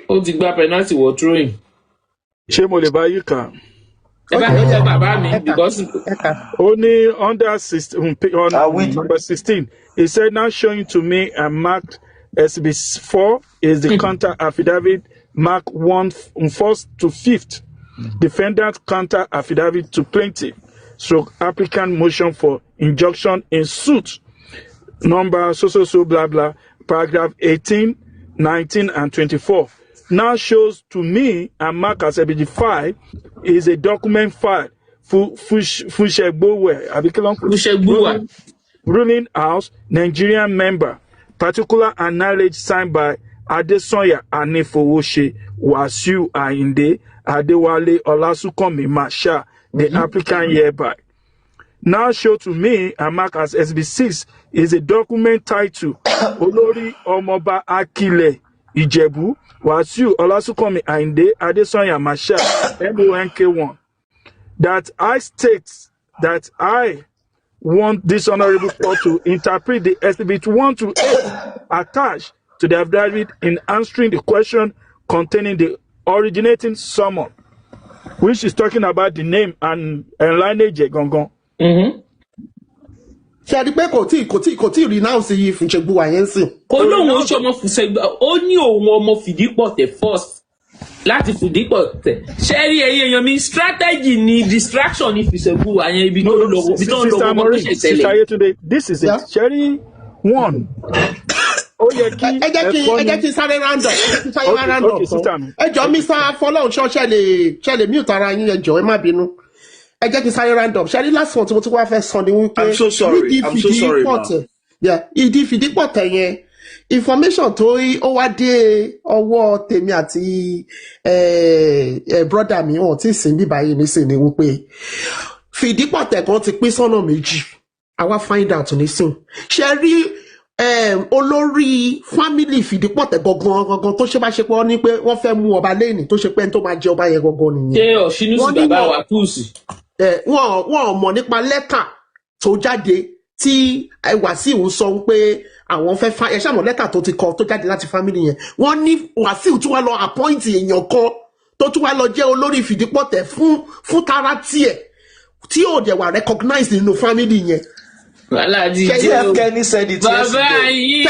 Ó ti gba penalty wọ throwing. Ṣé mo lè bá yí kà? Ẹ bá yẹ bàbá mi because only under 16 on number 16 it said now showing to me and marked SB4 is the counter affidavit mark 1 first to 5th. Defendant counter affidavit to plaintiff stroke applicant motion for injunction in suit number so blah blah paragraph 18, 19 and 24 now shows to me and mark as SB5 is a document file Fùṣègbùà ruling house Nigerian member particular and knowledge signed by Adesanya Anifowose Wasiu Ayinde Adewale Olasunkami Masha the applicant hereby now show to me and mark as SB6 is a document titled Olori Omoba Akile Ijebu Wasiu Olasunkami Ayinde Adesanya Masha MONK1 that I state that I want this honorable court to interpret the exhibit 1 to 8 attached to the affidavit in answering the question containing the originating summon, which is talking about the name and lineage gangan. Ṣé a di pé kò tí renounce yìí Fùṣègbùà yẹn sìn. Kò lóun ó ṣe ọmọ Fùṣègbùà ó ní òun ọmọ Fìdípọ̀tẹ̀ first láti Fìdípọ̀tẹ̀. Ṣé rí ẹ̀yin èèyàn mi strategy ni distraction ni Fùṣègbùà yẹn ibi tó ń lọ ọmọ tó ṣe tẹ́lẹ̀. This is it. Sherry one. Ó yẹ kí ẹ jẹ́ kí sáré round up. Ẹ jọ̀ọ́ Mr. Fọlọ́runṣọ́ ṣe lè mute ara yín ẹ jọ̀ọ́ ẹ má bínú. Ẹ jẹ́ kí sáré round up. Ṣé rí last one tí mo ti wá fẹ́ sọ ni wípé I'm so sorry ma. Ìdí Fìdípọ̀tẹ̀ yẹn information tó ó wá dé ọwọ́ tèmi àti brother mi wọn tí sìn bí báyìí nísìn ni wípé Fìdípọ̀tẹ̀ kan ti pín sọ́nà méjì àwa find out nísìn. Ṣé rí olórí family Fìdípọ̀tẹ̀ gangan tó ṣe bá ṣe pé wọ́n ní pé wọ́n fẹ́ mú ọba lẹ́yìn tó ṣe pé tó máa jẹ ọba yẹn gangan nìyẹn. Ṣé Ọ̀ṣínúsì bàbá wa kùsì? Wọ́n mọ̀ nípa lẹ́tà tó jáde tí Wasiu sọ pé àwọn fẹ́ ẹ ṣàmọ̀ lẹ́tà tó ti kọ tó jáde láti family yẹn. Wọ́n ní Wasiu tún wá lọ appoint èèyàn kan tó tún wá lọ jẹ́ olórí Fìdípọ̀tẹ̀ fún tara tiẹ̀ tí ò dẹ̀ wà recognized nínú family yẹn. TF Kenny said it yesterday.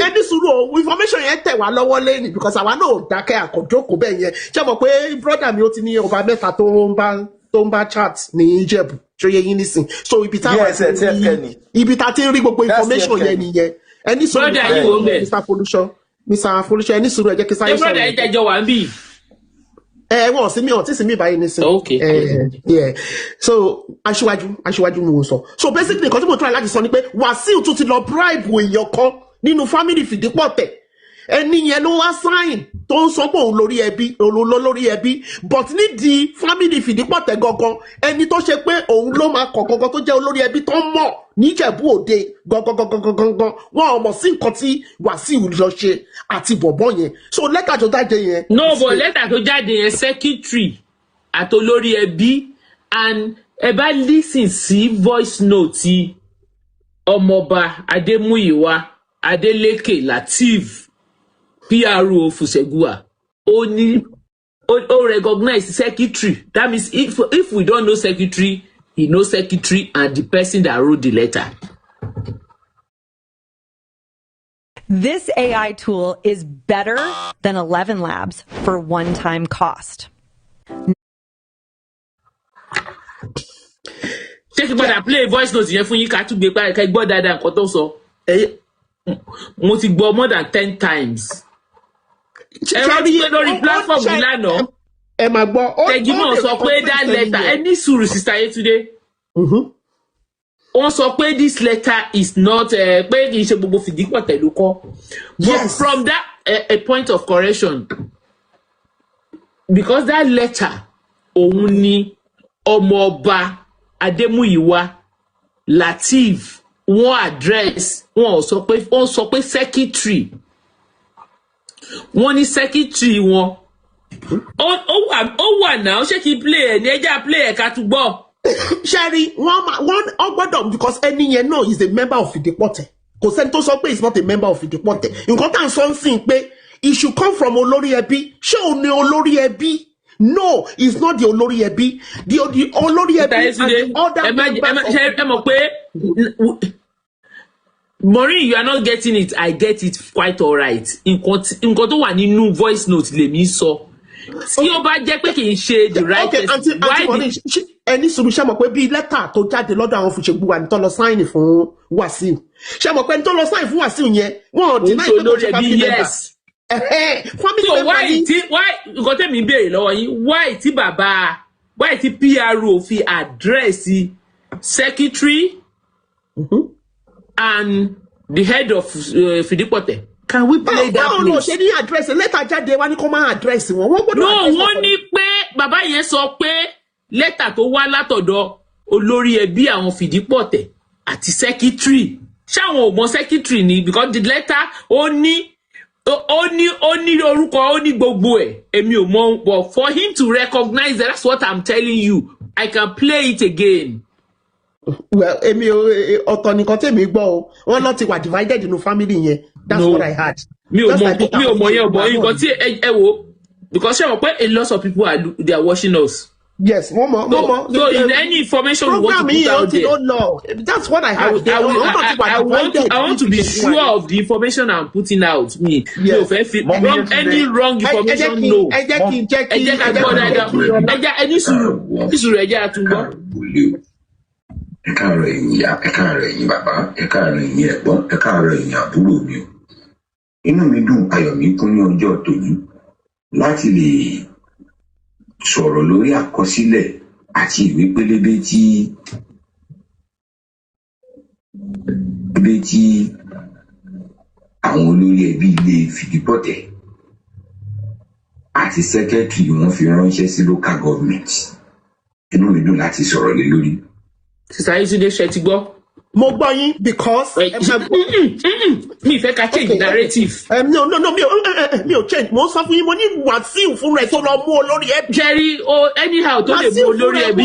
Ẹni sùúrù information yẹn tẹ̀ wá lọ́wọ́ lẹ́yìn because àwa náà ò dákẹ́ àkọ́jókòó bẹ́ẹ̀ yẹn. Ṣé mo pé brother mi ó ti ní ọba mẹ́ta tó ń bá chat ní Ìjẹ̀bú tó yẹ yín nísìn. So ibi tá ti ń rí gbogbo information yẹn nìyẹn. Ẹni sùúrù Mr. Folúṣọ́ ẹni sùúrù ẹ jẹ́ kí sáyé sọ̀rọ̀. Brother ìjẹjọ wà ń bì. Wọ́n sí mi ọ̀ tí sí mi báyìí nísìn. Okay. Yeah. So aṣíwájú ni mo sọ. So basically nǹkan tí mo try láti sọ ni pé Wasiu tún ti lọ bribe èèyàn kan nínú family Fìdípọ̀tẹ̀. Ẹni yẹn ló wá sign tó ń sọ pé òun lórí ẹbí but nídìí family Fìdípọ̀tẹ̀ gangan ẹni tó ṣe pé òun ló máa kọ̀ gangan tó jẹ́ olórí ẹbí tó mọ̀ ní Ìjẹ̀bú-Òde gangan wọn ò mọ̀ sí nǹkan tí Wasiu lọ ṣe àti bọ̀bọ̀ yẹn. So lẹ́tà tó jáde yẹn. No, but lẹ́tà tó jáde yẹn secretary àtolórí ẹbí, and ẹ bá listen sí voice note ọmọọba Adémúyìwá Adélékè Lateef PRO Fusegua ó recognize secretary. That means if we don't know secretary, he knows secretary and the person that wrote the letter. This AI tool is better than 11 Labs for one-time cost. Take it I play voice notes yẹn fún yín ká tún gbé pa ká gbọ́ dáadáa nǹkan tó sọ. Mo ti gbọ́ more than 10 times. Ẹ rántí pé lórí platform yìí lánàá. Ẹ máa gbọ́. Tẹ̀gí náà sọ pé that letter ẹ ní sùúrù Sister Yetunde. Wọ́n sọ pé this letter is not pé kì í ṣe gbogbo Fìdípọ̀tẹ̀ ló kọ. But from that a point of correction, because that letter òun ni ọmọọba Adémúyìwá Lateef wọ́n address wọ́n sọ pé secretary wọ́n ní secretary wọn ó wà náà ṣé kí play ẹ̀ ní ẹjá play ẹ̀ ká tún gbọ́. Sherry, one gbọ́dọ̀ because ẹni yẹn náà is a member of Fìdípọ̀tẹ̀. Kò sẹ́ni tó sọ pé is not a member of Fìdípọ̀tẹ̀. Nǹkan tá à ń sọ ń sìn pé it should come from olórí ẹbí. Ṣé òun ni olórí ẹbí? No, it's not the olórí ẹbí. The olórí ẹbí and the other members. Ẹ mọ̀ pé Maureen, you are not getting it. I get it quite alright. Nǹkan tó wà nínú voice note lèmi sọ. Tí ó bá jẹ́ pé kì í ṣe the right person. Why ẹni sùúrù ṣe mọ̀ pé bí lẹ́tà tó jáde lọ́dọ̀ àwọn Fusegua ní tó lọ sáìnì fún Wasiu. Ṣe mọ̀ pé ní tó lọ sáìnì fún Wasiu yẹn wọ́n dì náà ìpínlẹ̀ family members. So why nǹkan tẹ́mi béèrè lọ́wọ́ yín why tí PRO fi address secretary and the head of Fìdípọ̀tẹ̀? Can we play that please? No, ṣe ní address lẹ́tà jáde wá ní kó máa address wọn. No, wọ́n ní pé bàbá yẹn sọ pé lẹ́tà tó wá látọ̀dọ̀ olórí ẹbí àwọn Fìdípọ̀tẹ̀ àti secretary. Ṣáwọn ò mọ secretary ni because the letter ó ní orúkọ ó ní gbogbo ẹ̀. Èmi ò mọ, but for him to recognize that, that's what I'm telling you. I can play it again. Well, èmi ọ̀tọ̀ nìkan tèmi gbọ́ o. Wọ́n lọ ti wà divided nínú family yẹn. That's what I heard. Mi ò mọ yẹn bọ̀ nǹkan tí ẹ wo because ṣé mo pé a lot of people they are watching us. Yes, one more. So in any information we want to put out there, that's what I heard. I want to be sure of the information I'm putting out. Any wrong information, no. Ẹ káàárọ̀ ẹ̀yin ìyá, ẹ káàárọ̀ ẹ̀yin bàbá, ẹ káàárọ̀ ẹ̀yin ẹ̀gbọ́n, ẹ káàárọ̀ ẹ̀yin àbúrò mi o. Inú mi dùn, ayọ̀ mi kún ní ọjọ́ tòní láti lè sọ̀rọ̀ lórí àkọsílẹ̀ àti ìwé pélébé tí àwọn olórí ẹbí ilé Fìdípọ̀tẹ̀ àti sẹ́kẹ́tìrì wọn fi ránṣẹ́ sí local government. Inú mi dùn láti sọ̀rọ̀ lé lórí. Sister Yetunde ṣe ti gbọ́. Mo gbọ́ yín because mi fẹ́ ká change narrative. No, mi ò change. Mo sọ fún yín mo ní Wasiu fún rẹ̀ tó lọ mú olórí ẹbí. Jerry anyhow tó lè mú olórí ẹbí.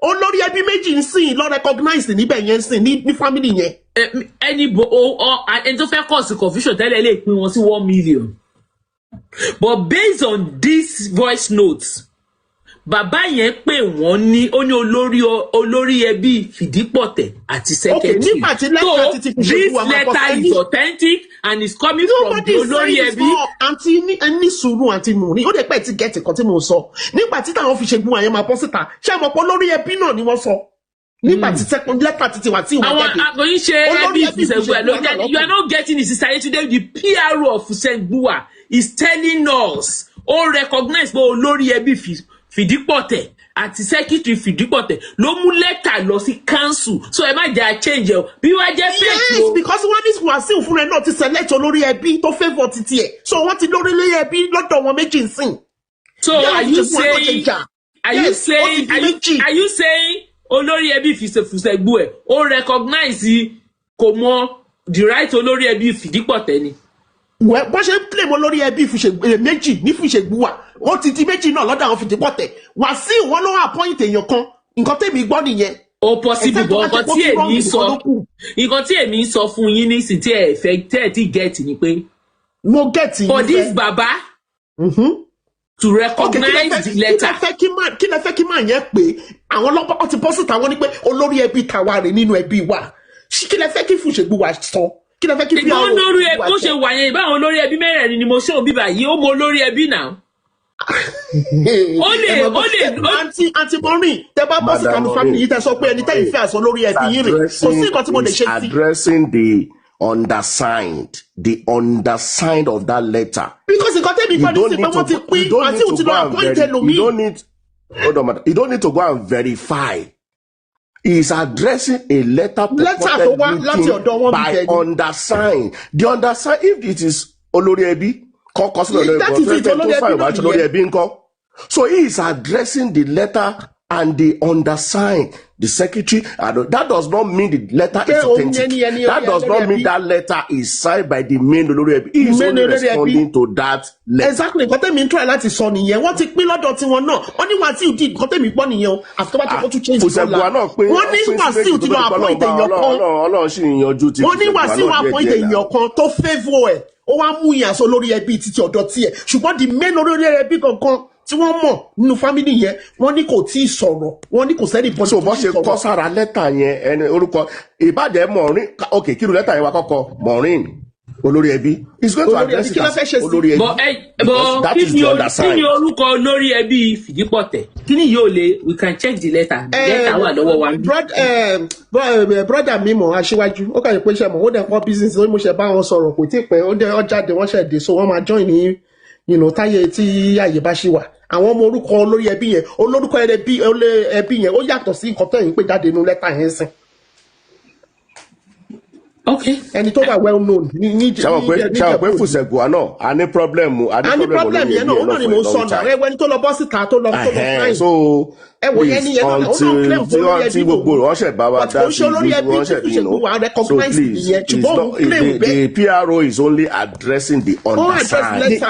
Olórí ẹbí méjì ń sìn lọ recognize níbẹ̀ yẹn ń sìn ní family yẹn. Ẹni tó fẹ́ cause confusion tẹ́lẹ̀ lè pín wọn sí 1 million. But based on this voice notes, bàbá yẹn pé wọ́n ní ó ní olórí ẹbí Fìdípọ̀tẹ̀ àti secretary. So this letter is authentic and is coming from the olórí ẹbí. Àǹtí ní sùúrù àǹtí Maureen ó dẹ̀ pẹ́ ti gẹ̀ẹ́tì kan tí mo sọ nígbà tí táwọn Fusegua yẹn máa bọ́ síta ṣé àmọ́ pé olórí ẹbí náà ni wọ́n sọ nígbà tí lẹ́tà títí wà tí wọ́n jáde. Àwọn àgbọ̀yìn ṣe ẹbí Fusegua ló jẹ́ you are not getting it Sister Yetunde. The PRO of Fusegua is telling us ó recognize pé olórí ẹbí Fìdípọ̀tẹ̀ àti secretary Fìdípọ̀tẹ̀ ló mú lẹ́tà lọ sí council. So ẹ má jẹ́ change ẹ̀ bí wàá jẹ́ fake. Yes, because wọ́n ní Wasiu fún rẹ̀ náà ti select olórí ẹbí tó favour títí ẹ̀. So wọ́n ti lórí ilé ẹbí lọ́dọ̀ wọn méjì ń sìn. So are you saying olórí ẹbí Fusegua ó recognize kò mọ the right olórí ẹbí Fìdípọ̀tẹ̀ ni? wẹ́ bọ́n ṣe ń play mọ́ lórí ẹbí méjì ní Fìṣègbúwà wọ́n ti di méjì náà lọ́dọ̀ àwọn Fìdípọ̀tẹ̀ Wàsíù wọn ló appoint èèyàn kan nǹkan tèmi gbọ́ nìyẹn. Ó possible bọ̀ nǹkan tí èmi sọ fún yín nísìnyí tí ẹ fẹ́ tẹ́ ẹ ti get ni pé mo get yín for this baba to recognize the letter. kí lẹ fẹ́ kí máa yẹn pé àwọn ọlọ́pàá ti bọ́ síta wọn ni pé olórí ẹbí tàwa rè nínú ẹbí wa kí lẹ fẹ́ kí Fìṣègbúwà sọ kí lẹ fẹ́ kí bí àwọn olórí ẹbí ó ṣe wà yẹn ìbáwọn olórí ẹbí mẹ́rẹ̀ẹ̀rin ni mo ṣe òbí báyìí ó mọ olórí ẹbí náà. Àǹtí Maureen tẹ bá bọ́ sí kanu family yìí tẹ sọ pé ẹni tẹ́ ìfẹ́ àṣọ lórí ẹbí yín rè kò sí nǹkan tí mo lè ṣe sí. addressing the undersigned of that letter. Because nǹkan tẹ́mi gbọ́ ní sí pé wọ́n ti pín àti òtún lọ appoint ẹlòmíì. You don't need to go and verify. He is addressing a letter purported by undersigned. The undersigned, if it is Olórí Ẹbí, so he is addressing the letter and the undersigned, the secretary. That does not mean the letter is authentic. That does not mean that letter is signed by the main Olórí Ẹbí. He is only responding to that letter. Exactly. Nǹkan tẹ́mi ń try láti sọ nìyẹn. Wọ́n ti pín lọ́dọ̀ tiwọn náà. Wọ́n ní Wasiu did nǹkan tẹ́mi gbọ́ nìyẹn o. After that, wọ́n tún change the color. Wọ́n ní Wasiu ti lọ appoint èèyàn kan. Wọ́n ní Wasiu appoint èèyàn kan tó favour ẹ̀. Ó wá mú ìyàsọ lórí ẹbí títí ọ̀dọ̀ tiẹ̀. Ṣùgbọ́n the main olórí ẹbí gangan tí wọ́n mọ̀ nínú family yẹn wọ́n ní kò tí ì sọ̀rọ̀ wọ́n ní kò sẹ́ni bọ́ọ̀lù. So bọ́ ṣe kọ́ sára lẹ́tà yẹn ẹni orúkọ ìbàjẹ́ Maureen ok kí ló lẹ́tà yẹn wá kọ́kọ́ Maureen olórí ẹbí is going to address it as olórí ẹbí. But kí ni orúkọ olórí ẹbí Fìdípọ̀tẹ̀ kí ni yóò lè we can check the letter. Letter wà lọ́wọ́ wa. Brother mi mọ̀ Aṣíwájú ó kàn yín pé ṣe mọ̀ ó dẹ̀ pọ̀ business ó ní mo ṣe bá wọn sọ̀rọ̀ kò tí ì pẹ́ ó jáde wọ́n ṣẹ̀ dé so wọ́n máa join ní táyé tí àyè bá ṣì wà. Àwọn ọmọ orúkọ olórí ẹbí yẹn olórúkọ ẹbí yẹn ó yàtọ̀ sí nǹkan tẹ̀yìn pé jáde nínú lẹ́tà yẹn sìn. Okay. Ẹni tó wà well known ní ṣàwọn pé Fìṣègbúwà náà a ní problem yẹn náà ó náà ni mo sọ náà ẹ wẹni tó lọ bọ́ síta tó lọ fine. So please until gbogbo ọ̀ṣẹ̀ bá wa dá sí gbogbo ọ̀ṣẹ̀ so please the PRO is only addressing the undersigned.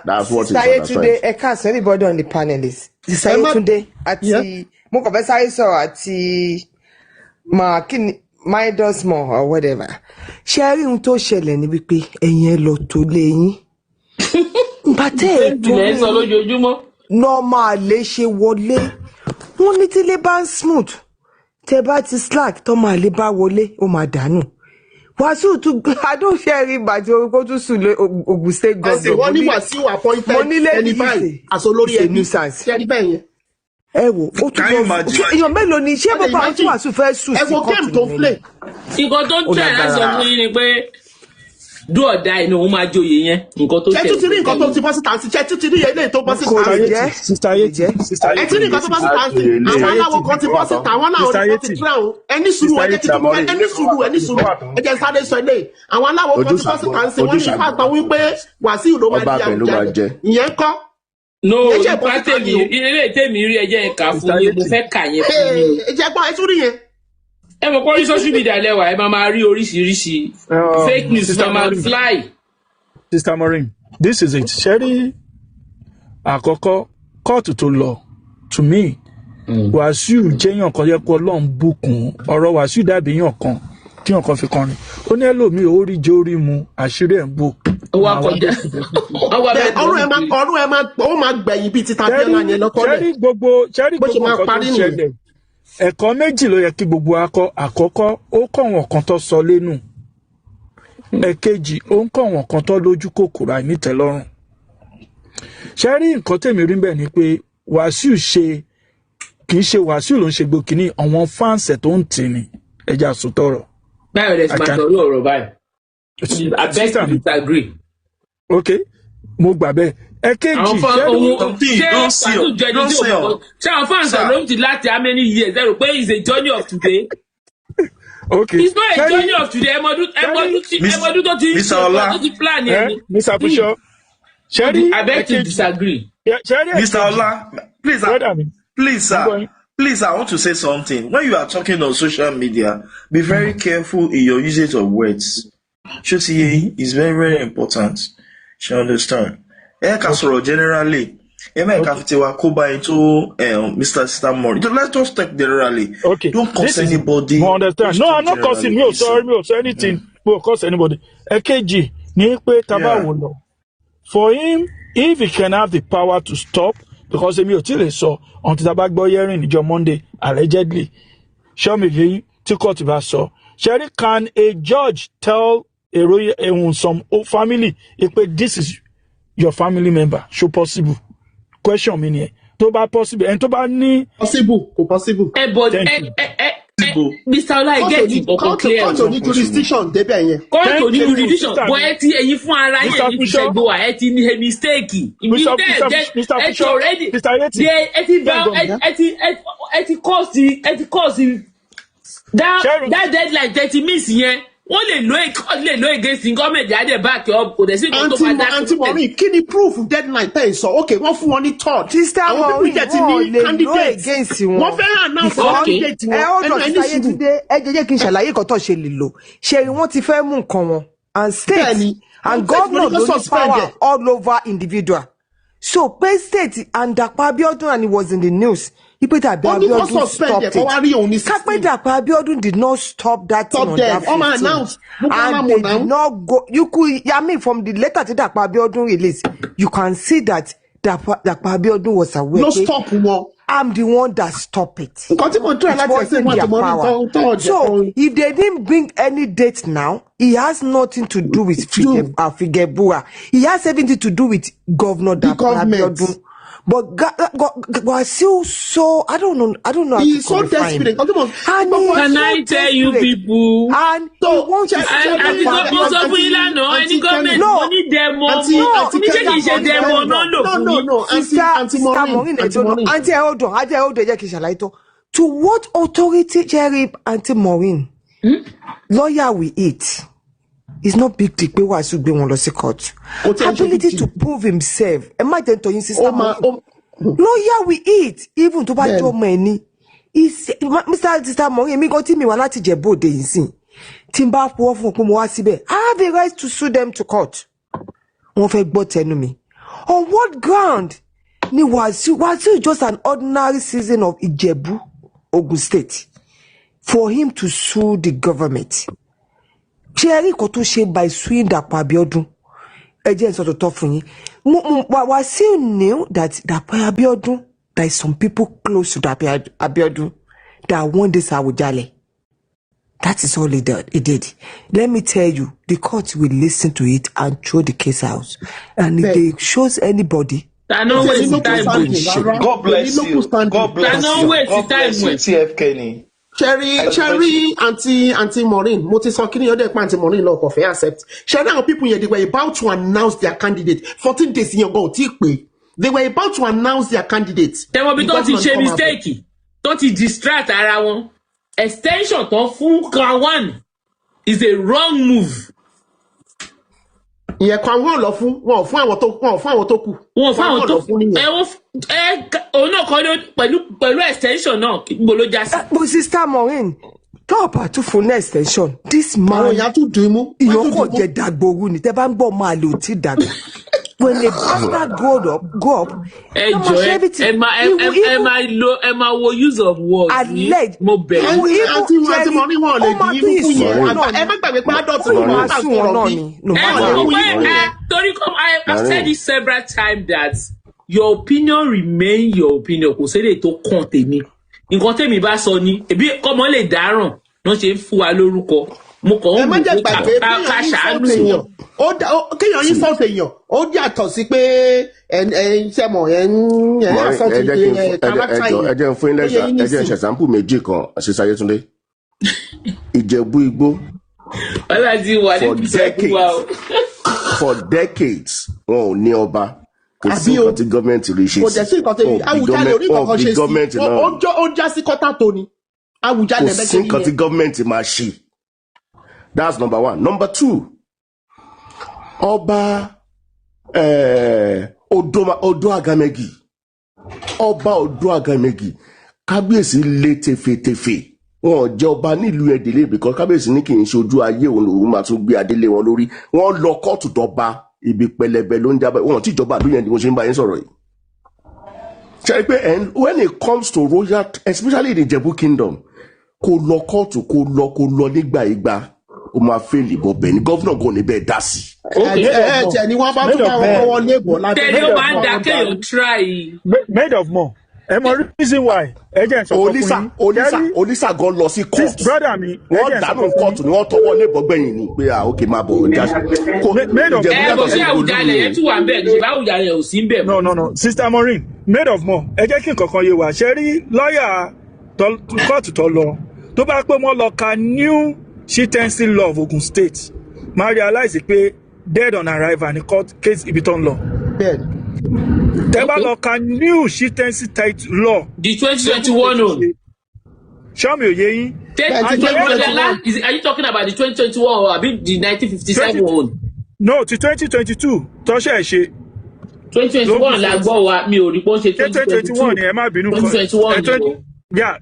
That's what is undersigned. Today ẹ káàsán everybody on the panelists. Sayetunde àti mo kàn fẹ́ sáré sọ̀rọ̀ àti Makini Midas more or whatever. Ṣé ohun tó ṣẹlẹ̀ ní wípé ẹ̀yin ẹ lọ tó léyìn. Bàtẹ́ ètò lójoojúmọ́. Normal lè ṣe wọlé. Wọ́n ní tí lè bá smooth. Tẹ́ bá ti slack tó máa lè bá wọlé ó máa dànù. Wasiu tún adóṣẹ́rí bàtí orúkọ tún sùn lé Ogun State government. Wọ́n ní Wasiu appointed ẹni báyìí as olórí ẹbí. Ṣé ẹni bẹ́ẹ̀ yẹn? Ẹ wò ó tún èèyàn mélòó ni ṣé bàbá tí Wasiu fẹ́ sùn sí kọ́ọ̀tù tó play. Nǹkan tó tẹ̀ láti sọ fún yín ni pé do or die ni òun máa joyè yẹn nǹkan tó tẹ̀. Ṣé títí rí nǹkan tó ti bọ́ síta sí ṣé títí rí ilé tó bọ́ síta sí. Ẹ ti rí nǹkan tó bọ́ síta sí àwọn aláwọ̀ kan ti bọ́ síta àwọn aláwọ̀ kan ti drown ẹni sùúrù ẹni sùúrù ẹ jẹ́ sáré sọ ilé àwọn aláwọ̀ kan ti bọ́ síta sí wọ́n ní ipa àtàn wípé Wasiu ló máa di Awujale ìyẹn kọ́. No, ilé tèmi rí ẹjẹ́ yẹn kà fún yín mo fẹ́ kà yẹn fún yín. Ẹ jẹ́ gbọ́ ẹ tún rí yẹn. Ẹ mọ̀ pé social media lẹ́wà ẹ máa rí oríṣiríṣi fake news máa fly. Sister Maureen, this is it. Ṣẹ́rí àkọ́kọ́ kóòtù tó lọ to me Wasiu jẹ́yàn kan yẹ kó Ọlọ́run bùkún ọ̀rọ̀ Wasiu dàbí yàn kan tí yàn kan fi kọrin ó ní ẹlòmíì orí jẹ́ orí mu àṣírí ẹ̀ ń bò. Wa kọjá. Ọrùn ẹ máa gbẹ̀yìn bíi ti tàbí ọ̀la yẹn lọ́kọ́ rẹ̀. Ṣẹ́rí gbogbo nǹkan tó ń ṣẹlẹ̀ ẹ̀kọ́ méjì ló yẹ kí gbogbo akọ àkọ́kọ́ ó kọ̀ wọ́n kan tó sọ lẹ́nu ẹ̀kejì ó ń kọ̀ wọ́n kan tó lójú kòkòrò àìnítẹ́lọ́rùn. Ṣẹ́rí nǹkan tèmi rí bẹ́ẹ̀ ni pé Wasiu ṣe kì í ṣe Wasiu ló ń ṣe gbòkìní àwọn fáǹsẹ̀ tó ń tì ní ẹja sòtọ̀rọ̀. Báyọ̀ rẹ̀ ti máa sọ̀rọ̀ ọ̀rọ̀ báyìí. I beg to disagree. Okay, mo gbà bẹ́ẹ̀. Ẹ̀kejì ṣé àwọn fans are long to last how many years? Ẹ rò pé it's a journey of today. Okay. It's not a journey of today. Ẹmọdún tó ti plan yẹn. Mr. Pusho. I beg to disagree. Mr. Ola, please, I want to say something. When you are talking on social media, be very careful in your usage of words. Is very, very important. She understand. Kasoro generally. Mr. Stamori. Let's just talk generally. Okay. Don't curse anybody. You understand? No, I'm not cursing you. Sorry, me or anything. Will curse anybody. EKG. For him, if he can have the power to stop, because me saw until the back boy hearing in Monday, allegedly. Show me to court if I saw. Sherry, can a judge tell some family if this is your family member? Show possible. Question me here. Toba possible and toba ni possible. But Mr. Ola get it clear. Court only jurisdiction debe yen. Court only jurisdiction. But ẹ̀yin fún ara yín ni ṣegbo wa ẹ ti ní mistake. Mr. Already. Ẹ ti cause that deadline 30 minutes yẹn. Wọ́n lè lo against government jáde back up kò dẹ̀ sí nǹkan tó bá dá. Anti-Maureen kí ni proof deadline tẹ̀ sọ okay wọ́n fún wọn ní third. Sister Maureen wọ́n lè lo against wọn. Wọ́n fẹ́ràn announce candidate wọn. Ọ̀dọ̀ Sísáyé Túndé ẹ jẹ́ kí n ṣàlàyé nǹkan tó ṣe lè lò. Ṣé wọ́n ti fẹ́ mú nǹkan wọn and state and government ló ní power all over individual. So pay state and Dapo Abiodun and it was in the news. Dapo Abiodun stopped it. Dapo Abiodun did not stop that thing on that 15. And they did not go. You could, from the letter to Dapo Abiodun release, you can see that Dapo Abiodun was aware. No stop one. I'm the one that stopped it. It wasn't their power. So if they didn't bring any date now, it has nothing to do with Figebua. It has everything to do with Governor Dapo Abiodun. But Wasiu, so I don't know. He's so desperate. Can I tell you people? And he wants to any government money demo. To what authority, Jerry, Anti-Maureen? Lawyer we eat. It's not big deal. Wasiu be one lost court. Ability to prove himself. Imagine to insist. Lawyer we eat. Even to buy your money. Mr. Maureen, me go to me wala Ijebu-Ode insin. Timba po fun ko mo wa sibe. I have a right to sue them to court. Wọ́n fẹ́ gbọ́ tẹnu mi. On what ground? Ni Wasiu just an ordinary citizen of Ijebu, Ogun State. For him to sue the government. Jerry Kotushe by suing Dapo Abiodun. Agents of the top for you. Wasiu knew that Dapo Abiodun, there is some people close to Dapo Abiodun that want this Awujale. That is all he did. Let me tell you, the court will listen to it and throw the case out. And if they shows anybody, God bless you. God bless you. God bless you, TF Kenny. Cherry, Anti-Maureen. Moti Sokini, other Anti-Maureen law of accept. Cherry, our people here, they were about to announce their candidate. 14 days in ago, they were about to announce their candidate. They will be don't teach mistake. Don't distract around. Extension to full Kawan is a wrong move. Yeah, Kawan lọ fún wọn fún àwọn tó kù. Wọ́n fún àwọn tó kù. No pẹ̀lú extension náà bo ló já sí. But Sister Maureen, top to fún extension. This man ya tún dùn mú. Ìyókò jẹ dagboru ni tẹ́ bá ń gbọ́ máa lò tí dàgbà. When the bastard go up, Emma will use of words. Alleged. Anti-Maureen wọ́n lè di inú fún yẹn. I've said this several times that your opinion remain your opinion. Kò sédè tó kàn tèmi. Nǹkan tèmi bá sọ ni, ebi kọ́mọ lè dáràn, náà ṣe ń fún wa lórúkọ. Mo kàn ń wò ká ṣàánú wọn. Kéèyàn yín sọ́ọ̀tì èèyàn, ó yàtọ̀ sí pé ṣẹ́mọ̀ ẹ̀ sọ́ọ̀tì kárátà yìí. Ẹ jẹ́ fún ilé ṣẹ̀sáǹpù méjì kan, Sísáyé Túndé. Ìjẹ̀bú Igbó. For decades, wọn ò ní ọba. Kò sí nǹkan tí gọ́ọ̀mẹ̀ntì rí ṣe sí. Kò dẹ̀ sí nǹkan tí Awujale orí kankan ṣe sí. Ó já sí kọ́tà tó ni. Awujale kò sí nǹkan tí gọ́ọ̀mẹ̀ntì máa ṣe. That's number one. Number two, Ọba Odo Agamegi. Ọba Odo Agamegi. Kábíyèsí lé tefetefe. Wọ́n jẹ́ ọba nílùú Ẹ̀dẹ̀lẹ̀ because kábíyèsí ní kì í ṣe ojú ayé òun lòun máa tún gbé adélé wọn lórí. Wọ́n lọ kóòtù dọba ibi pẹlẹbẹ ló ń jábọ̀ wọn tí ìjọba àdúyẹn ni mo ṣe ń bá yín sọ̀rọ̀ yìí. ṣe pé when it comes to royal, especially in the Ijebu kingdom, kó lọ kóòtù kó lọ nígbà ìgbà ó máa fẹ́ẹ̀lì bọ́ bẹ́ẹ̀ ni gọ́vnà gan níbẹ̀ dá sí. tẹ̀ ni wọ́n bá tún bá wọn kọ́wọ́ lébọ̀ láti. tẹ̀lé ó máa ń dá kéèyàn try. made of more ẹ mọ reason why ẹ jẹ́ sọ fún yín. olisa gan lọ sí court. brother mi wọ́n dànù court ni wọ́n tọwọ́ lébọ̀ gbẹ̀yìn ni pé ok máa bọ̀ ọjà. made of more kò sí Awujale yẹn tún wà ń bẹ̀ kò sí Awujale ò sí ń bẹ̀. no sister Maureen made of more ẹ jẹ́ kí n kankan yé wa ṣe rí lọ́ọ̀yà kóòtù tó lọ tó bá pé wọ́n lọ ka new chieftaincy law of Ogun State máa realize pé dead on arrival ní court case ibi tó ń lọ. tẹ́ bá lọ ka new chieftaincy title law. the 2021 one. show me òye yín. Are you talking about the 2021 or the 1957 one? No, ti 2022 tọ́ṣẹ̀ ṣe. 2021 la gbọ́ wa mi ò rí pọ́n ṣe 2021 ni ẹ má bínú kan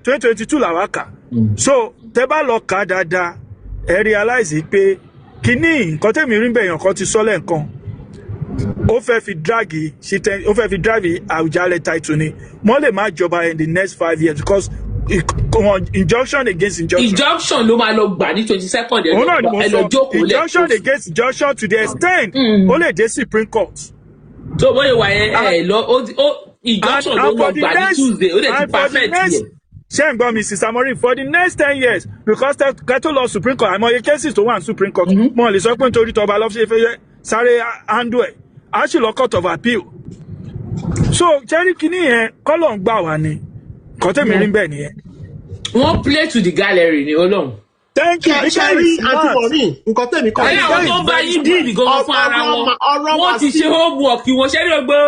2022 làwa kà. So tẹ́ bá lọ kà dáadáa ẹ realize pé kíní nǹkan tẹ̀mí rí bẹ̀yàn kan ti sọ lẹ́ẹ̀kan ó fẹ́ fi dragi Awujale title ni wọ́n lè má jọba in the next 5 years because injunction against injunction ló máa lọ gbà ní 22nd injunction against injunction to the extent ó lè dé Supreme Court. So bóyá wà ẹ lọ injunction ló lọ gbà ní Tuesday ó lè ti perfect yẹ. ṣé ń gbọ́ mi sister Maureen for the next 10 years because kẹ́tọ́ lọ Supreme Court àmọ́ cases tó wà ní Supreme Court mo lè sọ pé nítorí tọba lọ́fíìsì fẹ́ sáré handle ẹ̀ á sì lọ court of appeal. So jẹ́rí kínní yẹn kọ́lọ̀ ń gbà wá ni kọ́tẹ́mi rí bẹ́ẹ̀ nìyẹn. wọ́n play to the gallery ni Ọlọ́run. Thank you. Ṣẹ́rí àti Maureen nǹkan tẹ̀mí kọ́. ẹ̀yà àwọn tó ń bá yín díìlì gan-an fún ara wọn wọ́n ti ṣe homework wọn ṣẹ́rí ọgbọ́n